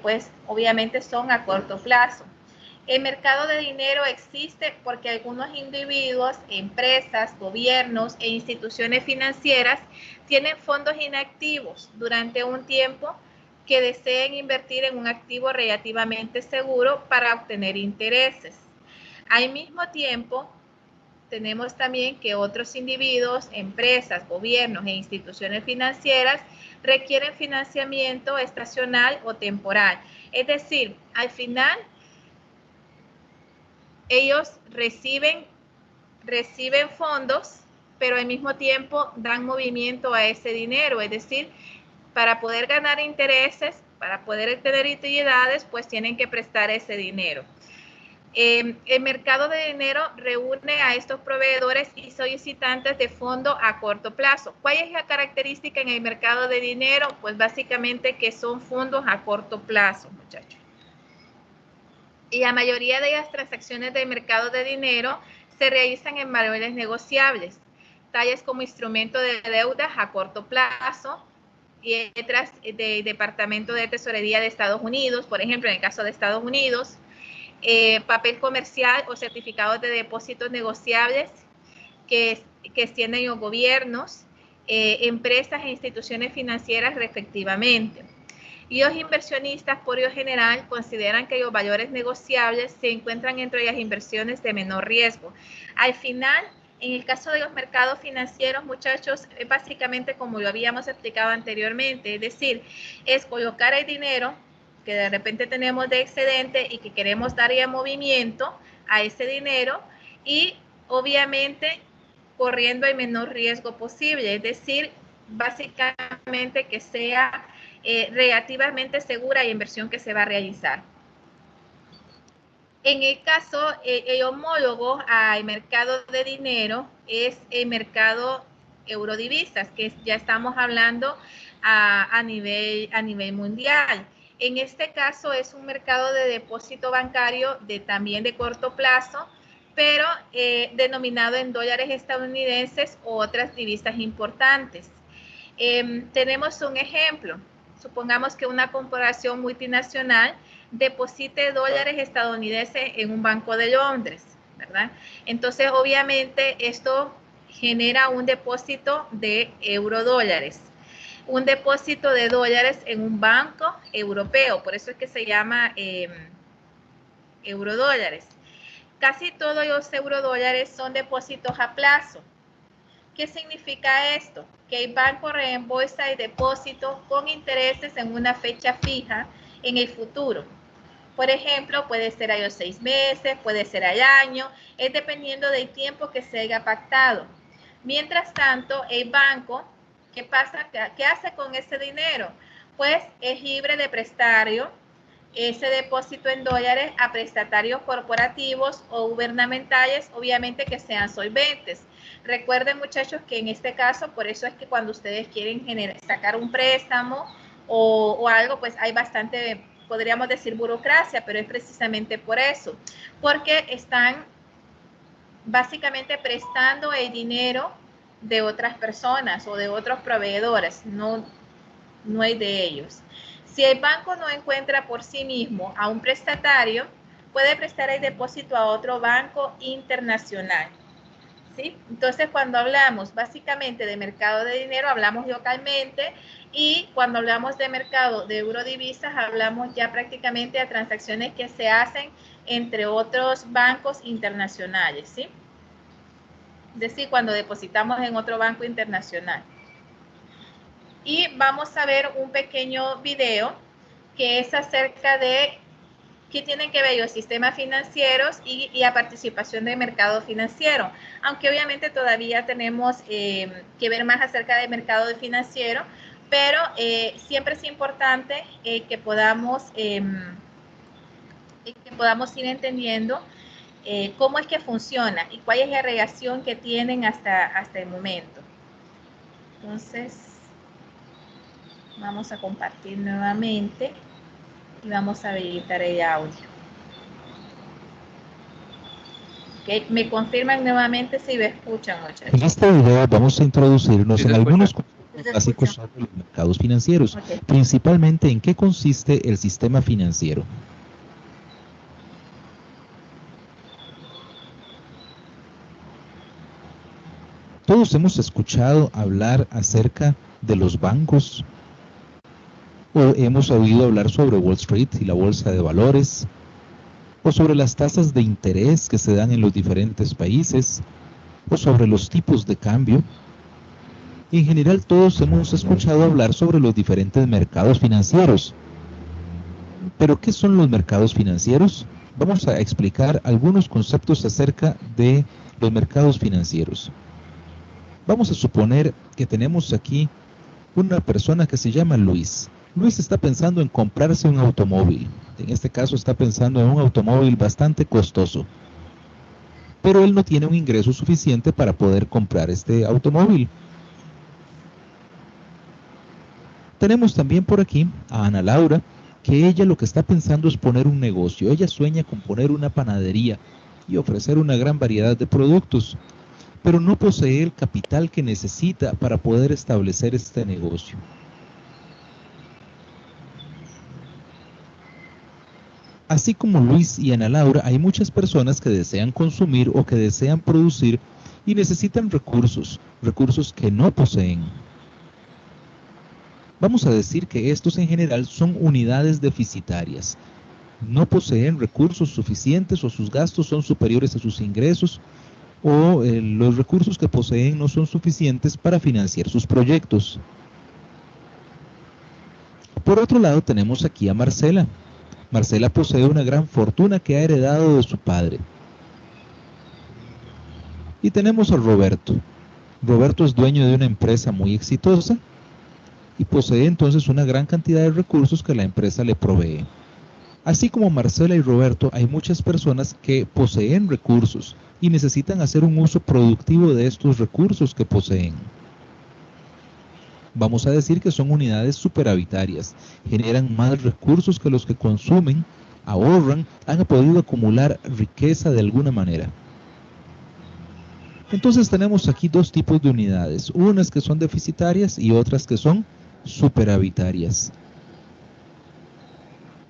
Speaker 1: pues obviamente son a corto plazo. El mercado de dinero existe porque algunos individuos, empresas, gobiernos e instituciones financieras tienen fondos inactivos durante un tiempo que deseen invertir en un activo relativamente seguro para obtener intereses. Al mismo tiempo, tenemos también que otros individuos, empresas, gobiernos e instituciones financieras requieren financiamiento estacional o temporal. Es decir, al final ellos reciben fondos, pero al mismo tiempo dan movimiento a ese dinero. Es decir, para poder ganar intereses, para poder tener utilidades, pues tienen que prestar ese dinero. El mercado de dinero reúne a estos proveedores y solicitantes de fondo a corto plazo. ¿Cuál es la característica en el mercado de dinero? Pues básicamente que son fondos a corto plazo, muchachos. Y la mayoría de las transacciones del mercado de dinero se realizan en valores negociables, tales como instrumentos de deuda a corto plazo y letras del Departamento de Tesorería de Estados Unidos, por ejemplo, en el caso de Estados Unidos, papel comercial o certificados de depósitos negociables que extienden los gobiernos, empresas e instituciones financieras respectivamente. Y los inversionistas, por lo general, consideran que los valores negociables se encuentran entre las inversiones de menor riesgo. Al final, en el caso de los mercados financieros, muchachos, es básicamente como lo habíamos explicado anteriormente, es decir, es colocar el dinero que de repente tenemos de excedente y que queremos darle movimiento a ese dinero y obviamente corriendo el menor riesgo posible, es decir, básicamente que sea relativamente segura la inversión que se va a realizar. En el caso, el homólogo al mercado de dinero es el mercado eurodivisas, que ya estamos hablando a nivel mundial. En este caso es un mercado de depósito bancario también de corto plazo, pero denominado en dólares estadounidenses u otras divisas importantes. Tenemos un ejemplo. Supongamos que una corporación multinacional deposite dólares estadounidenses en un banco de Londres, ¿verdad? Entonces, obviamente, esto genera un depósito de eurodólares. Un depósito de dólares en un banco europeo, por eso es que se llama eurodólares. Casi todos los eurodólares son depósitos a plazo. ¿Qué significa esto? Que el banco reembolsa el depósito con intereses en una fecha fija en el futuro. Por ejemplo, puede ser a los 6 meses, puede ser al año, es dependiendo del tiempo que se haya pactado. Mientras tanto, el banco, ¿qué pasa? ¿Qué hace con ese dinero? Pues es libre de prestarlo, ese depósito en dólares, a prestatarios corporativos o gubernamentales, obviamente que sean solventes. Recuerden, muchachos, que en este caso, por eso es que cuando ustedes quieren sacar un préstamo o algo, pues hay bastante, podríamos decir, burocracia, pero es precisamente por eso, porque están básicamente prestando el dinero de otras personas o de otros proveedores, no es de ellos. Si el banco no encuentra por sí mismo a un prestatario, puede prestar el depósito a otro banco internacional, ¿sí? Entonces, cuando hablamos básicamente de mercado de dinero, hablamos localmente, y cuando hablamos de mercado de eurodivisas, hablamos ya prácticamente de transacciones que se hacen entre otros bancos internacionales, ¿sí? Es decir, cuando depositamos en otro banco internacional. Y vamos a ver un pequeño video que es acerca de qué tienen que ver los sistemas financieros y la participación del mercado financiero. Aunque obviamente todavía tenemos que ver más acerca del mercado financiero, pero siempre es importante que podamos ir entendiendo cómo es que funciona y cuál es la relación que tienen hasta el momento. Entonces, vamos a compartir nuevamente y vamos a habilitar el audio. Okay. Me confirman nuevamente si me escuchan, muchachos.
Speaker 10: En este video vamos a introducirnos en algunos conceptos básicos sobre los mercados financieros, principalmente en qué consiste el sistema financiero. Todos hemos escuchado hablar acerca de los bancos, o hemos oído hablar sobre Wall Street y la bolsa de valores, o sobre las tasas de interés que se dan en los diferentes países, o sobre los tipos de cambio. En general todos hemos escuchado hablar sobre los diferentes mercados financieros. ¿Pero qué son los mercados financieros? Vamos a explicar algunos conceptos acerca de los mercados financieros. Vamos a suponer que tenemos aquí una persona que se llama Luis. Luis está pensando en comprarse un automóvil. En este caso está pensando en un automóvil bastante costoso. Pero él no tiene un ingreso suficiente para poder comprar este automóvil. Tenemos también por aquí a Ana Laura, que ella lo que está pensando es poner un negocio. Ella sueña con poner una panadería y ofrecer una gran variedad de productos, pero no posee el capital que necesita para poder establecer este negocio. Así como Luis y Ana Laura, hay muchas personas que desean consumir o que desean producir y necesitan recursos que no poseen. Vamos a decir que estos en general son unidades deficitarias. No poseen recursos suficientes o sus gastos son superiores a sus ingresos o los recursos que poseen no son suficientes para financiar sus proyectos. Por otro lado tenemos aquí a Marcela. Marcela posee una gran fortuna que ha heredado de su padre. Y tenemos a Roberto. Roberto es dueño de una empresa muy exitosa y posee entonces una gran cantidad de recursos que la empresa le provee. Así como Marcela y Roberto, hay muchas personas que poseen recursos y necesitan hacer un uso productivo de estos recursos que poseen. Vamos a decir que son unidades superavitarias, generan más recursos que los que consumen, ahorran, han podido acumular riqueza de alguna manera. Entonces tenemos aquí dos tipos de unidades, unas que son deficitarias y otras que son superavitarias.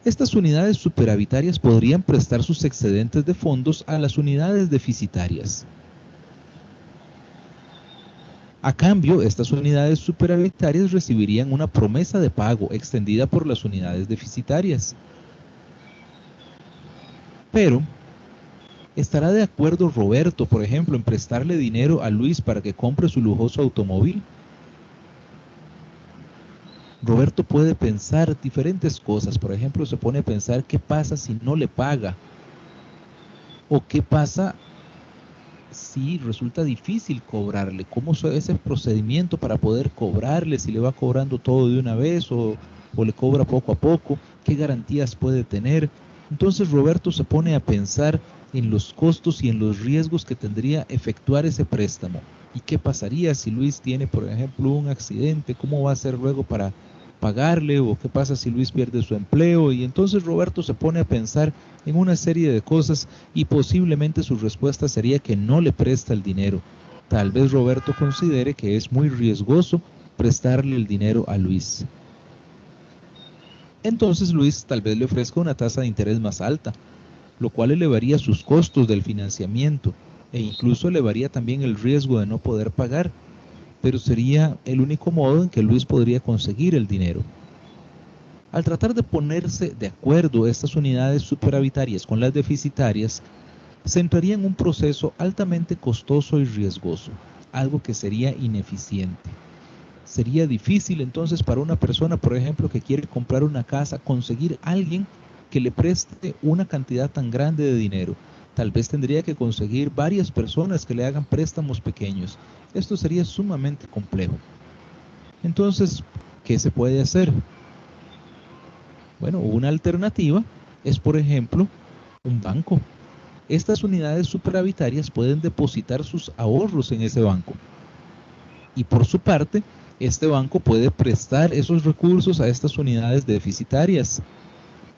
Speaker 10: Estas unidades superavitarias podrían prestar sus excedentes de fondos a las unidades deficitarias. A cambio, estas unidades superavitarias recibirían una promesa de pago extendida por las unidades deficitarias. Pero, ¿estará de acuerdo Roberto, por ejemplo, en prestarle dinero a Luis para que compre su lujoso automóvil? Roberto puede pensar diferentes cosas. Por ejemplo, se pone a pensar qué pasa si no le paga. O qué pasa si resulta difícil cobrarle. ¿Cómo es ese procedimiento para poder cobrarle? Si le va cobrando todo de una vez o le cobra poco a poco. ¿Qué garantías puede tener? Entonces Roberto se pone a pensar en los costos y en los riesgos que tendría efectuar ese préstamo. ¿Y qué pasaría si Luis tiene, por ejemplo, un accidente? ¿Cómo va a hacer luego para pagarle? ¿O qué pasa si Luis pierde su empleo? Y entonces Roberto se pone a pensar en una serie de cosas y posiblemente su respuesta sería que no le presta el dinero. Tal vez Roberto considere que es muy riesgoso prestarle el dinero a Luis. Entonces Luis tal vez le ofrezca una tasa de interés más alta, lo cual elevaría sus costos del financiamiento e incluso elevaría también el riesgo de no poder pagar, pero sería el único modo en que Luis podría conseguir el dinero. Al tratar de ponerse de acuerdo estas unidades superavitarias con las deficitarias, se entraría en un proceso altamente costoso y riesgoso, algo que sería ineficiente. Sería difícil entonces para una persona, por ejemplo, que quiere comprar una casa, conseguir a alguien que le preste una cantidad tan grande de dinero. Tal vez tendría que conseguir varias personas que le hagan préstamos pequeños. Esto sería sumamente complejo. Entonces, ¿qué se puede hacer? Bueno, una alternativa es, por ejemplo, un banco. Estas unidades superavitarias pueden depositar sus ahorros en ese banco. Y por su parte, este banco puede prestar esos recursos a estas unidades deficitarias.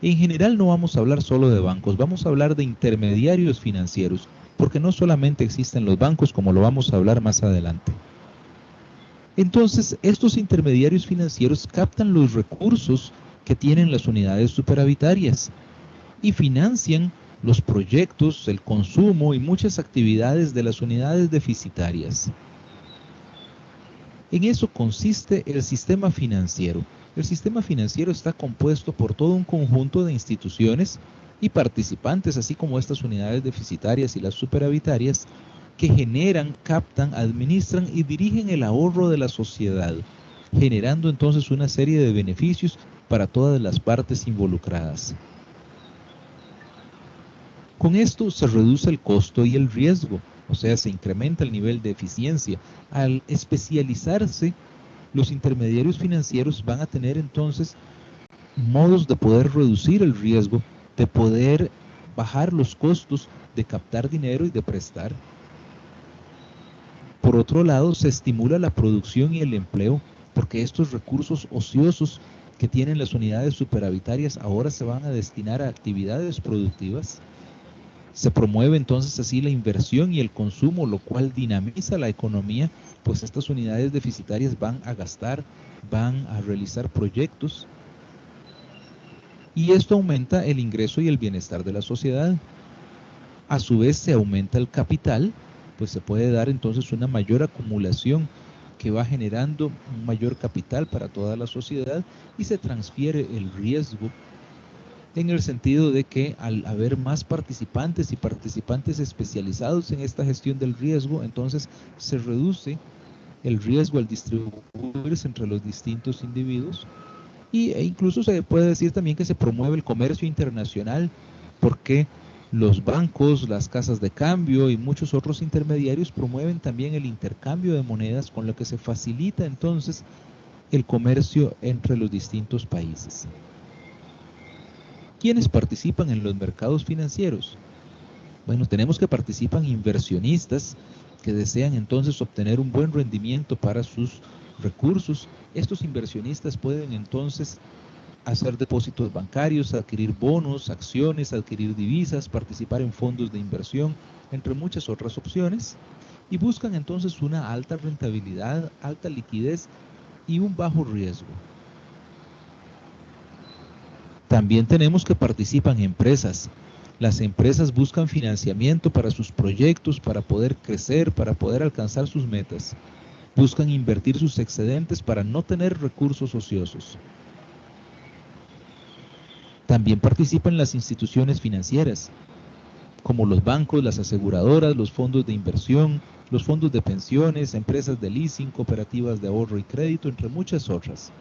Speaker 10: En general no vamos a hablar solo de bancos, vamos a hablar de intermediarios financieros, porque no solamente existen los bancos, como lo vamos a hablar más adelante. Entonces, estos intermediarios financieros captan los recursos que tienen las unidades superavitarias y financian los proyectos, el consumo y muchas actividades de las unidades deficitarias. En eso consiste el sistema financiero. El sistema financiero está compuesto por todo un conjunto de instituciones y participantes, así como estas unidades deficitarias y las superavitarias, que generan, captan, administran y dirigen el ahorro de la sociedad, generando entonces una serie de beneficios para todas las partes involucradas. Con esto se reduce el costo y el riesgo, o sea, se incrementa el nivel de eficiencia. Al especializarse, los intermediarios financieros van a tener entonces modos de poder reducir el riesgo, de poder bajar los costos de captar dinero y de prestar. Por otro lado, se estimula la producción y el empleo, porque estos recursos ociosos que tienen las unidades superavitarias ahora se van a destinar a actividades productivas. Se promueve entonces así la inversión y el consumo, lo cual dinamiza la economía, pues estas unidades deficitarias van a gastar, van a realizar proyectos, y esto aumenta el ingreso y el bienestar de la sociedad. A su vez se aumenta el capital, pues se puede dar entonces una mayor acumulación que va generando un mayor capital para toda la sociedad, y se transfiere el riesgo en el sentido de que al haber más participantes y participantes especializados en esta gestión del riesgo, entonces se reduce el riesgo al distribuirse entre los distintos individuos, e incluso se puede decir también que se promueve el comercio internacional, porque los bancos, las casas de cambio y muchos otros intermediarios promueven también el intercambio de monedas, con lo que se facilita entonces el comercio entre los distintos países. ¿Quiénes participan en los mercados financieros? Bueno, tenemos que participan inversionistas que desean entonces obtener un buen rendimiento para sus recursos. Estos inversionistas pueden entonces hacer depósitos bancarios, adquirir bonos, acciones, adquirir divisas, participar en fondos de inversión, entre muchas otras opciones, y buscan entonces una alta rentabilidad, alta liquidez y un bajo riesgo. También tenemos que participan empresas. Las empresas buscan financiamiento para sus proyectos, para poder crecer, para poder alcanzar sus metas. Buscan invertir sus excedentes para no tener recursos ociosos. También participan las instituciones financieras, como los bancos, las aseguradoras, los fondos de inversión, los fondos de pensiones, empresas de leasing, cooperativas de ahorro y crédito, entre muchas otras.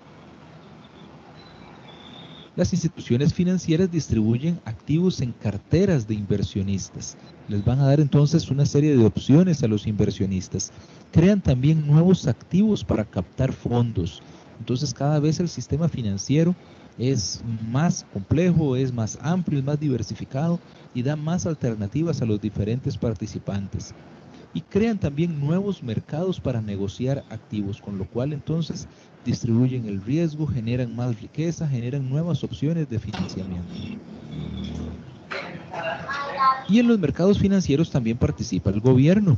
Speaker 10: Las instituciones financieras distribuyen activos en carteras de inversionistas. Les van a dar entonces una serie de opciones a los inversionistas. Crean también nuevos activos para captar fondos. Entonces cada vez el sistema financiero es más complejo, es más amplio, es más diversificado y da más alternativas a los diferentes participantes. Y crean también nuevos mercados para negociar activos, con lo cual entonces distribuyen el riesgo, generan más riqueza, generan nuevas opciones de financiamiento. Y en los mercados financieros también participa el gobierno.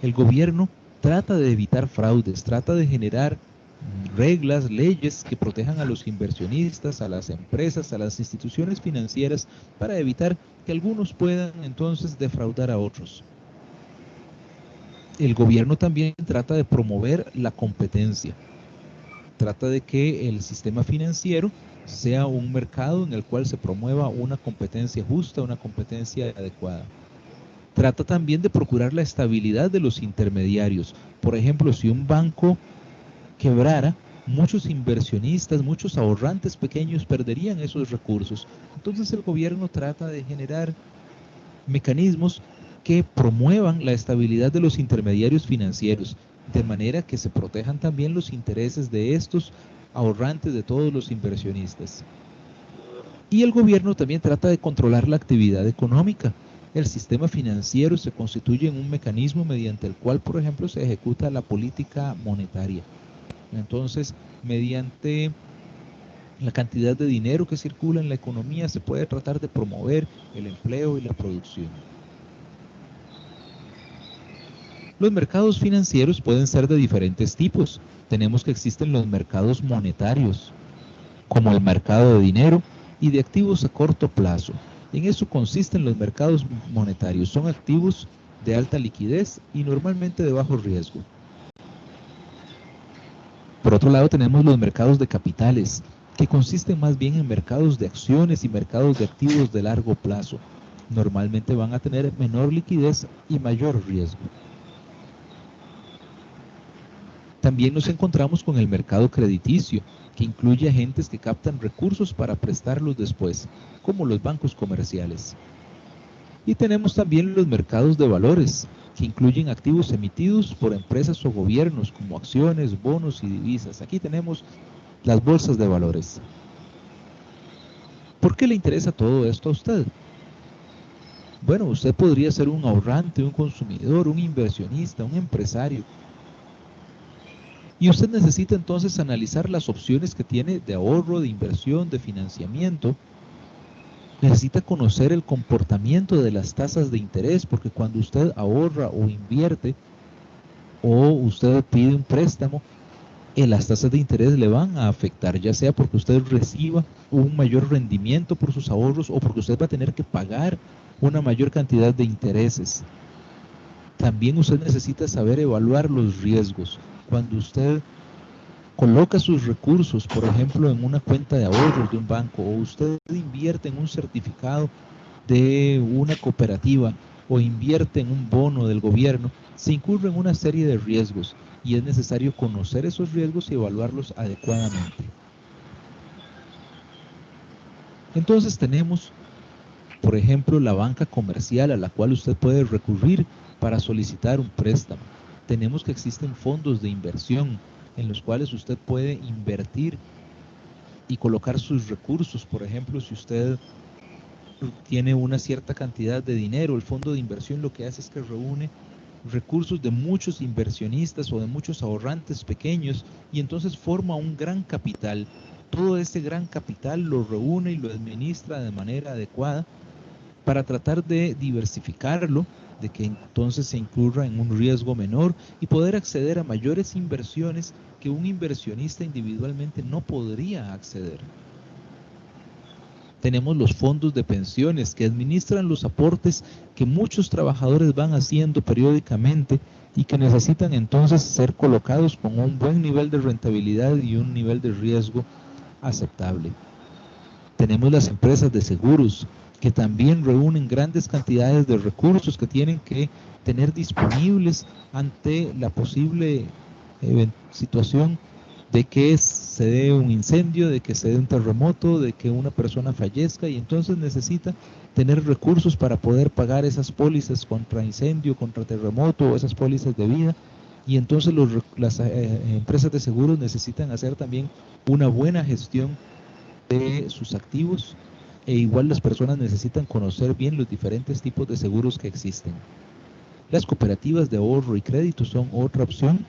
Speaker 10: El gobierno trata de evitar fraudes, trata de generar reglas, leyes que protejan a los inversionistas, a las empresas, a las instituciones financieras, para evitar que algunos puedan entonces defraudar a otros. El gobierno también trata de promover la competencia. Trata de que el sistema financiero sea un mercado en el cual se promueva una competencia justa, una competencia adecuada. Trata también de procurar la estabilidad de los intermediarios. Por ejemplo, si un banco quebrara, muchos inversionistas, muchos ahorrantes pequeños perderían esos recursos. Entonces el gobierno trata de generar mecanismos que promuevan la estabilidad de los intermediarios financieros, de manera que se protejan también los intereses de estos ahorrantes, de todos los inversionistas. Y el gobierno también trata de controlar la actividad económica. El sistema financiero se constituye en un mecanismo mediante el cual, por ejemplo, se ejecuta la política monetaria. Entonces, mediante la cantidad de dinero que circula en la economía, se puede tratar de promover el empleo y la producción. Los mercados financieros pueden ser de diferentes tipos. Tenemos que existen los mercados monetarios, como el mercado de dinero y de activos a corto plazo. En eso consisten los mercados monetarios. Son activos de alta liquidez y normalmente de bajo riesgo. Por otro lado, tenemos los mercados de capitales, que consisten más bien en mercados de acciones y mercados de activos de largo plazo. normalmente van a tener menor liquidez y mayor riesgo. También nos encontramos con el mercado crediticio, que incluye agentes que captan recursos para prestarlos después, como los bancos comerciales. Y tenemos también los mercados de valores, que incluyen activos emitidos por empresas o gobiernos, como acciones, bonos y divisas. Aquí tenemos las bolsas de valores. ¿Por qué le interesa todo esto a usted? Bueno, usted podría ser un ahorrante, un consumidor, un inversionista, un empresario. Y usted necesita entonces analizar las opciones que tiene de ahorro, de inversión, de financiamiento. Necesita conocer el comportamiento de las tasas de interés, porque cuando usted ahorra o invierte o usted pide un préstamo, las tasas de interés le van a afectar, ya sea porque usted reciba un mayor rendimiento por sus ahorros o porque usted va a tener que pagar una mayor cantidad de intereses. También usted necesita saber evaluar los riesgos. Cuando usted coloca sus recursos, por ejemplo, en una cuenta de ahorros de un banco, o usted invierte en un certificado de una cooperativa, o invierte en un bono del gobierno, se incurre en una serie de riesgos y es necesario conocer esos riesgos y evaluarlos adecuadamente. Entonces tenemos, por ejemplo, la banca comercial a la cual usted puede recurrir para solicitar un préstamo. Tenemos que existen fondos de inversión en los cuales usted puede invertir y colocar sus recursos. Por ejemplo, si usted tiene una cierta cantidad de dinero, el fondo de inversión lo que hace es que reúne recursos de muchos inversionistas o de muchos ahorrantes pequeños y entonces forma un gran capital. Todo ese gran capital lo reúne y lo administra de manera adecuada para tratar de diversificarlo, de que entonces se incurra en un riesgo menor y poder acceder a mayores inversiones que un inversionista individualmente no podría acceder. Tenemos los fondos de pensiones que administran los aportes que muchos trabajadores van haciendo periódicamente y que necesitan entonces ser colocados con un buen nivel de rentabilidad y un nivel de riesgo aceptable. Tenemos las empresas de seguros que también reúnen grandes cantidades de recursos que tienen que tener disponibles ante la posible situación de que se dé un incendio, de que se dé un terremoto, de que una persona fallezca y entonces necesita tener recursos para poder pagar esas pólizas contra incendio, contra terremoto o esas pólizas de vida y entonces las empresas de seguros necesitan hacer también una buena gestión de sus activos e igual las personas necesitan conocer bien los diferentes tipos de seguros que existen. Las cooperativas de ahorro y crédito son otra opción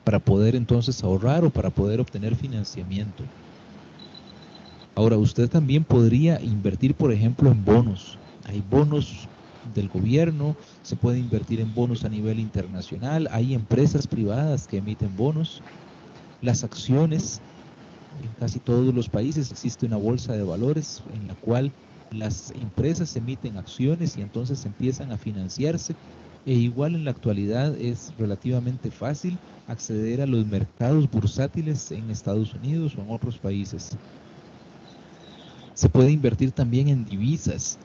Speaker 10: para poder entonces ahorrar o para poder obtener financiamiento. Ahora, usted también podría invertir, por ejemplo, en bonos. Hay bonos del gobierno, se puede invertir en bonos a nivel internacional, hay empresas privadas que emiten bonos. Las acciones, en casi todos los países existe una bolsa de valores en la cual las empresas emiten acciones y entonces empiezan a financiarse. E igual en la actualidad es relativamente fácil acceder a los mercados bursátiles en Estados Unidos o en otros países. Se puede invertir también en divisas.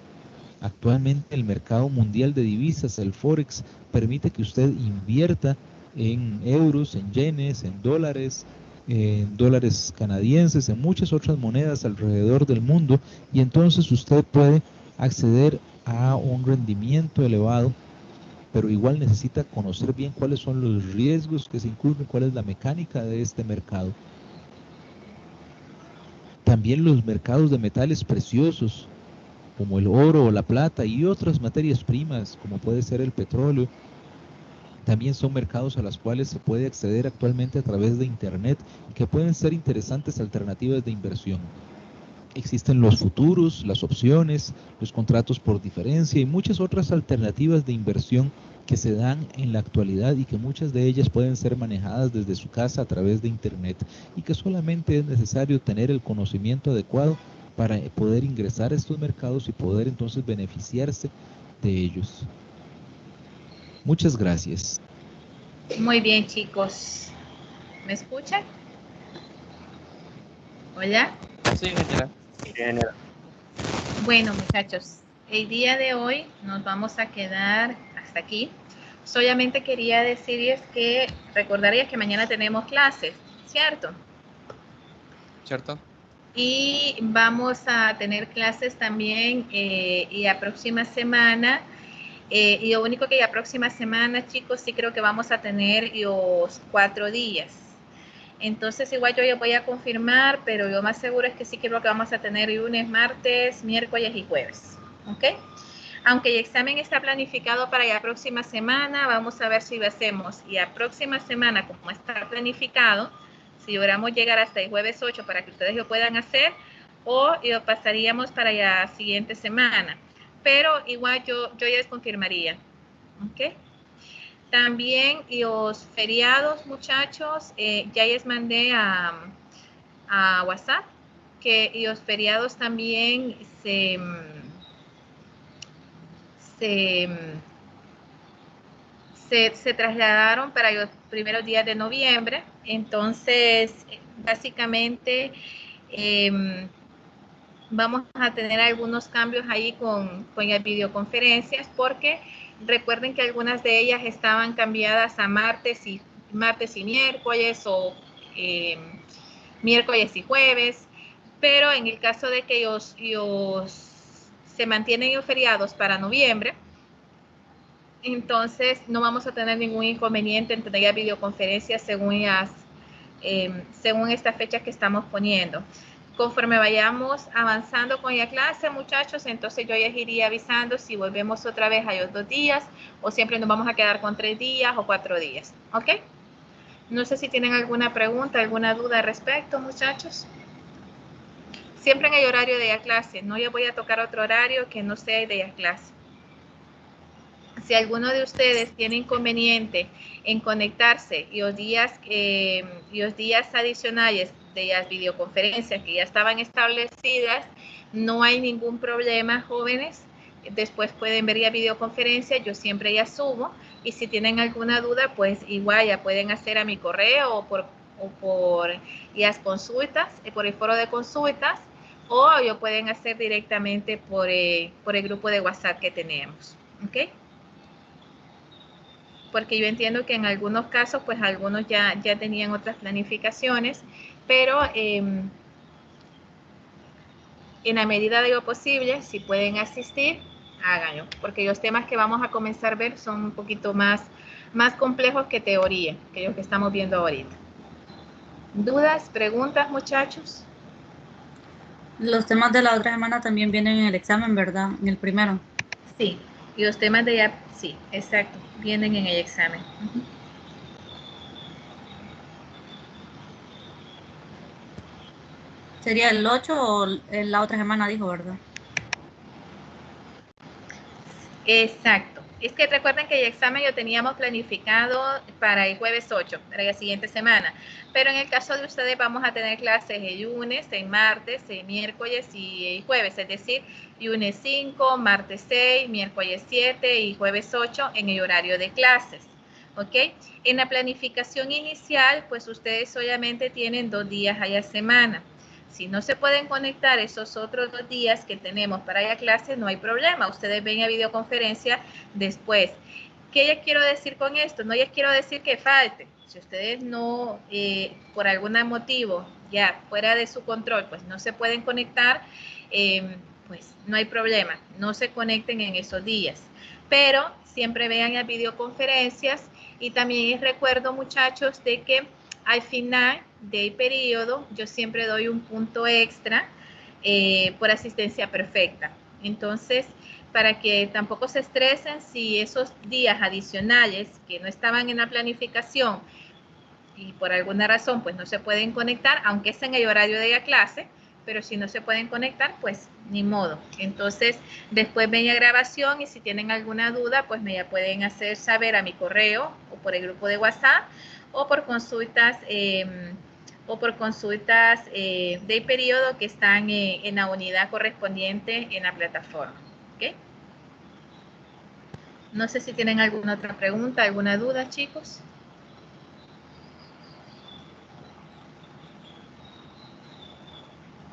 Speaker 10: Actualmente el mercado mundial de divisas, el Forex, permite que usted invierta en euros, en yenes, en dólares canadienses, en muchas otras monedas alrededor del mundo y entonces usted puede acceder a un rendimiento elevado, pero igual necesita conocer bien cuáles son los riesgos que se incurren, cuál es la mecánica de este mercado. También los mercados de metales preciosos, como el oro o la plata y otras materias primas, como puede ser el petróleo, también son mercados a los cuales se puede acceder actualmente a través de Internet y que pueden ser interesantes alternativas de inversión. Existen los futuros, las opciones, los contratos por diferencia y muchas otras alternativas de inversión que se dan en la actualidad y que muchas de ellas pueden ser manejadas desde su casa a través de Internet y que solamente es necesario tener el conocimiento adecuado para poder ingresar a estos mercados y poder entonces beneficiarse de ellos. Muchas gracias.
Speaker 1: Muy bien, chicos. ¿Me escuchan? ¿Hola?
Speaker 4: Sí, general.
Speaker 1: Bueno, muchachos, el día de hoy nos vamos a quedar hasta aquí. Solamente quería decirles que recordaría que mañana tenemos clases, ¿cierto?
Speaker 11: ¿Cierto?
Speaker 1: Y vamos a tener clases también y la próxima semana. Y lo único que la próxima semana, chicos, sí creo que vamos a tener los 4 días. Entonces igual yo voy a confirmar, pero lo más seguro es que sí creo que vamos a tener lunes, martes, miércoles y jueves. ¿Ok? Aunque el examen está planificado para la próxima semana, vamos a ver si lo hacemos. Y la próxima semana, como está planificado, si logramos llegar hasta el jueves 8 para que ustedes lo puedan hacer, o lo pasaríamos para la siguiente semana. Pero igual yo ya les confirmaría. ¿Ok? También los feriados, muchachos, ya les mandé a WhatsApp que los feriados también se trasladaron para los primeros días de noviembre. Entonces, básicamente, vamos a tener algunos cambios ahí con las videoconferencias, porque recuerden que algunas de ellas estaban cambiadas a martes y miércoles, o miércoles y jueves, pero en el caso de que se mantienen los feriados para noviembre, entonces no vamos a tener ningún inconveniente en tener videoconferencias según esta fecha que estamos poniendo. Conforme vayamos avanzando con la clase, muchachos, entonces yo les iría avisando si volvemos otra vez a los 2 días o siempre nos vamos a quedar con 3 días o 4 días. ¿Ok? No sé si tienen alguna pregunta, alguna duda al respecto, muchachos. Siempre en el horario de la clase. No les voy a tocar otro horario que no sea el de la clase. Si alguno de ustedes tiene inconveniente en conectarse y los días adicionales de las videoconferencias que ya estaban establecidas, no hay ningún problema, jóvenes. Después pueden ver la videoconferencia, yo siempre ya subo, y si tienen alguna duda, pues igual ya pueden hacer a mi correo o por las consultas, por el foro de consultas, o lo pueden hacer directamente por el grupo de WhatsApp que tenemos. ¿Ok? Porque yo entiendo que en algunos casos, pues algunos ya tenían otras planificaciones, pero en la medida de lo posible, si pueden asistir, háganlo, porque los temas que vamos a comenzar a ver son un poquito más complejos que teoría, que lo que estamos viendo ahorita. ¿Dudas, preguntas, muchachos?
Speaker 8: Los temas de la otra semana también vienen en el examen, ¿verdad? En el primero.
Speaker 1: Sí, y los temas de ya, sí, exacto, vienen en el examen.
Speaker 8: ¿Sería el 8 o la otra semana, dijo, verdad?
Speaker 1: Exacto. Es que recuerden que el examen lo teníamos planificado para el jueves 8, para la siguiente semana. Pero en el caso de ustedes vamos a tener clases el lunes, el martes, el miércoles y el jueves. Es decir, lunes 5, martes 6, miércoles 7 y jueves 8 en el horario de clases. ¿Ok? En la planificación inicial, pues ustedes solamente tienen 2 días a la semana. Si no se pueden conectar esos otros 2 días que tenemos para la clase, no hay problema. Ustedes ven la videoconferencia después. ¿Qué les quiero decir con esto? No les quiero decir que falte. Si ustedes no, por algún motivo, ya fuera de su control, pues no se pueden conectar, pues no hay problema. No se conecten en esos días. Pero siempre vean las videoconferencias, y también les recuerdo, muchachos, de que al final del periodo yo siempre doy un punto extra por asistencia perfecta. Entonces, para que tampoco se estresen si esos días adicionales que no estaban en la planificación y por alguna razón pues no se pueden conectar, aunque es en el horario de la clase, pero si no se pueden conectar, pues ni modo. Entonces, después ven la grabación, y si tienen alguna duda, pues me la pueden hacer saber a mi correo o por el grupo de WhatsApp, o por consultas del periodo que están en la unidad correspondiente en la plataforma. ¿Ok? No sé si tienen alguna otra pregunta, alguna duda, chicos.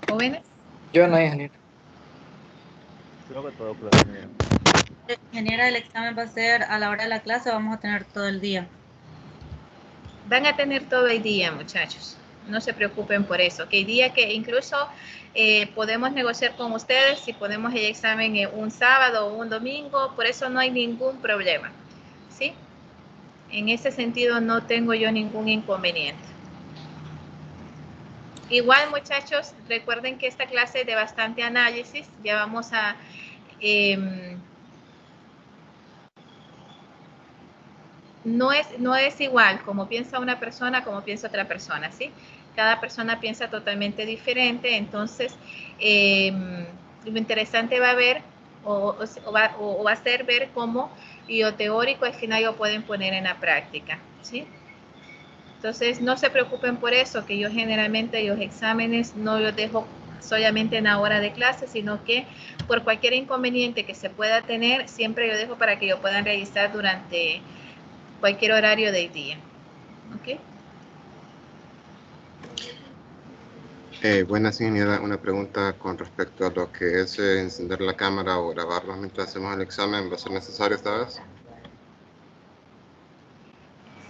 Speaker 1: ¿Jóvenes?
Speaker 6: Yo no, ingeniero.
Speaker 3: Creo que todo claro, ingeniero.
Speaker 8: Ingeniera, el examen va a ser a la hora de la clase o vamos a tener todo el día.
Speaker 1: Van a tener todo el día, muchachos. No se preocupen por eso. Que el día que incluso podemos negociar con ustedes si ponemos el examen un sábado o un domingo, por eso no hay ningún problema. ¿Sí? En ese sentido no tengo yo ningún inconveniente. Igual, muchachos, recuerden que esta clase es de bastante análisis. Ya vamos a... no es igual como piensa una persona como piensa otra persona, ¿sí? Cada persona piensa totalmente diferente, entonces lo interesante va a ver o va a ser ver cómo lo teórico al final lo pueden poner en la práctica, ¿sí? Entonces no se preocupen por eso, que yo generalmente los exámenes no los dejo solamente en la hora de clase, sino que por cualquier inconveniente que se pueda tener, siempre lo dejo para que lo puedan realizar durante cualquier horario del día. ¿Ok?
Speaker 12: Buenas, ingeniera. Una pregunta con respecto a lo que es encender la cámara o grabarnos mientras hacemos el examen. ¿Va a ser necesario esta vez?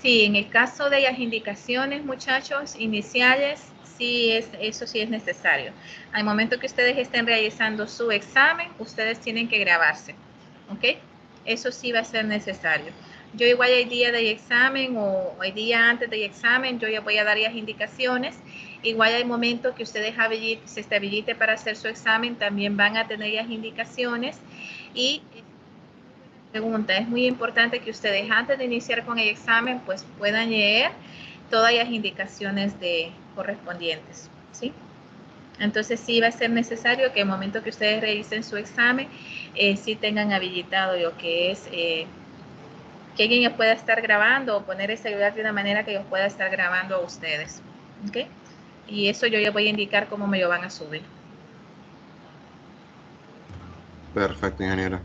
Speaker 1: Sí, en el caso de las indicaciones, muchachos, iniciales, sí eso sí es necesario. Al momento que ustedes estén realizando su examen, ustedes tienen que grabarse. ¿Ok? Eso sí va a ser necesario. Yo igual el día del examen o el día antes del examen, yo ya voy a dar las indicaciones. Igual al momento que ustedes se estabilice para hacer su examen, también van a tener las indicaciones. Y pregunta, es muy importante que ustedes antes de iniciar con el examen, pues puedan leer todas las indicaciones correspondientes, ¿sí? Entonces sí va a ser necesario que el momento que ustedes realicen su examen, sí tengan habilitado lo que es... que alguien los pueda estar grabando o poner el celular de una manera que los pueda estar grabando a ustedes. ¿Ok? Y eso yo les voy a indicar cómo me lo van a subir.
Speaker 12: Perfecto, ingeniera.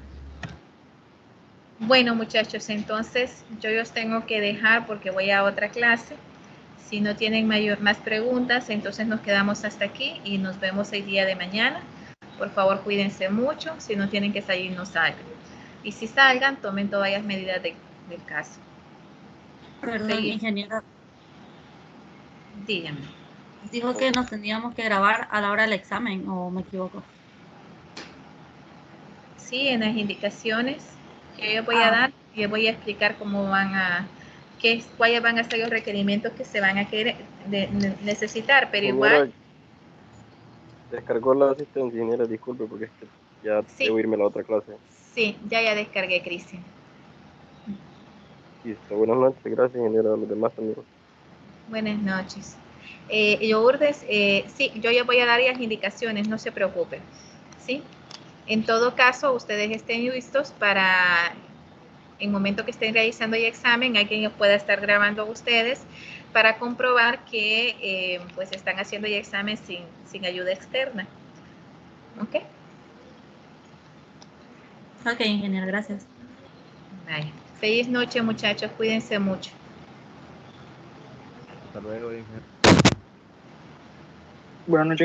Speaker 1: Bueno, muchachos, entonces yo los tengo que dejar porque voy a otra clase. Si no tienen más preguntas, entonces nos quedamos hasta aquí y nos vemos el día de mañana. Por favor, cuídense mucho. Si no tienen que salir, no salgan. Y si salgan, tomen todas las medidas del caso.
Speaker 8: Perdón, ingeniera.
Speaker 1: Dígame.
Speaker 8: Dijo que nos tendríamos que grabar a la hora del examen, ¿o me equivoco?
Speaker 1: Sí, en las indicaciones que yo voy a dar, yo voy a explicar cómo cuáles van a ser los requerimientos que se van a querer necesitar, pero
Speaker 13: Ingeniera,
Speaker 1: igual...
Speaker 13: descargó la asistencia, ingeniera, disculpe, porque es que ya debo irme a la otra clase.
Speaker 1: Sí, ya descargué, Cristian.
Speaker 13: Listo, buenas noches, gracias, ingeniera, a los demás también.
Speaker 1: Buenas noches. Lourdes, sí, yo ya voy a dar las indicaciones, no se preocupen, ¿sí? En todo caso, ustedes estén listos para, en el momento que estén realizando el examen, alguien los pueda estar grabando a ustedes para comprobar que pues están haciendo el examen sin ayuda externa. ¿Ok?
Speaker 8: Ok, ingeniero, gracias.
Speaker 1: Bye. Feliz noche, muchachos, cuídense mucho.
Speaker 3: Hasta luego, ingeniero.
Speaker 6: Buenas noches.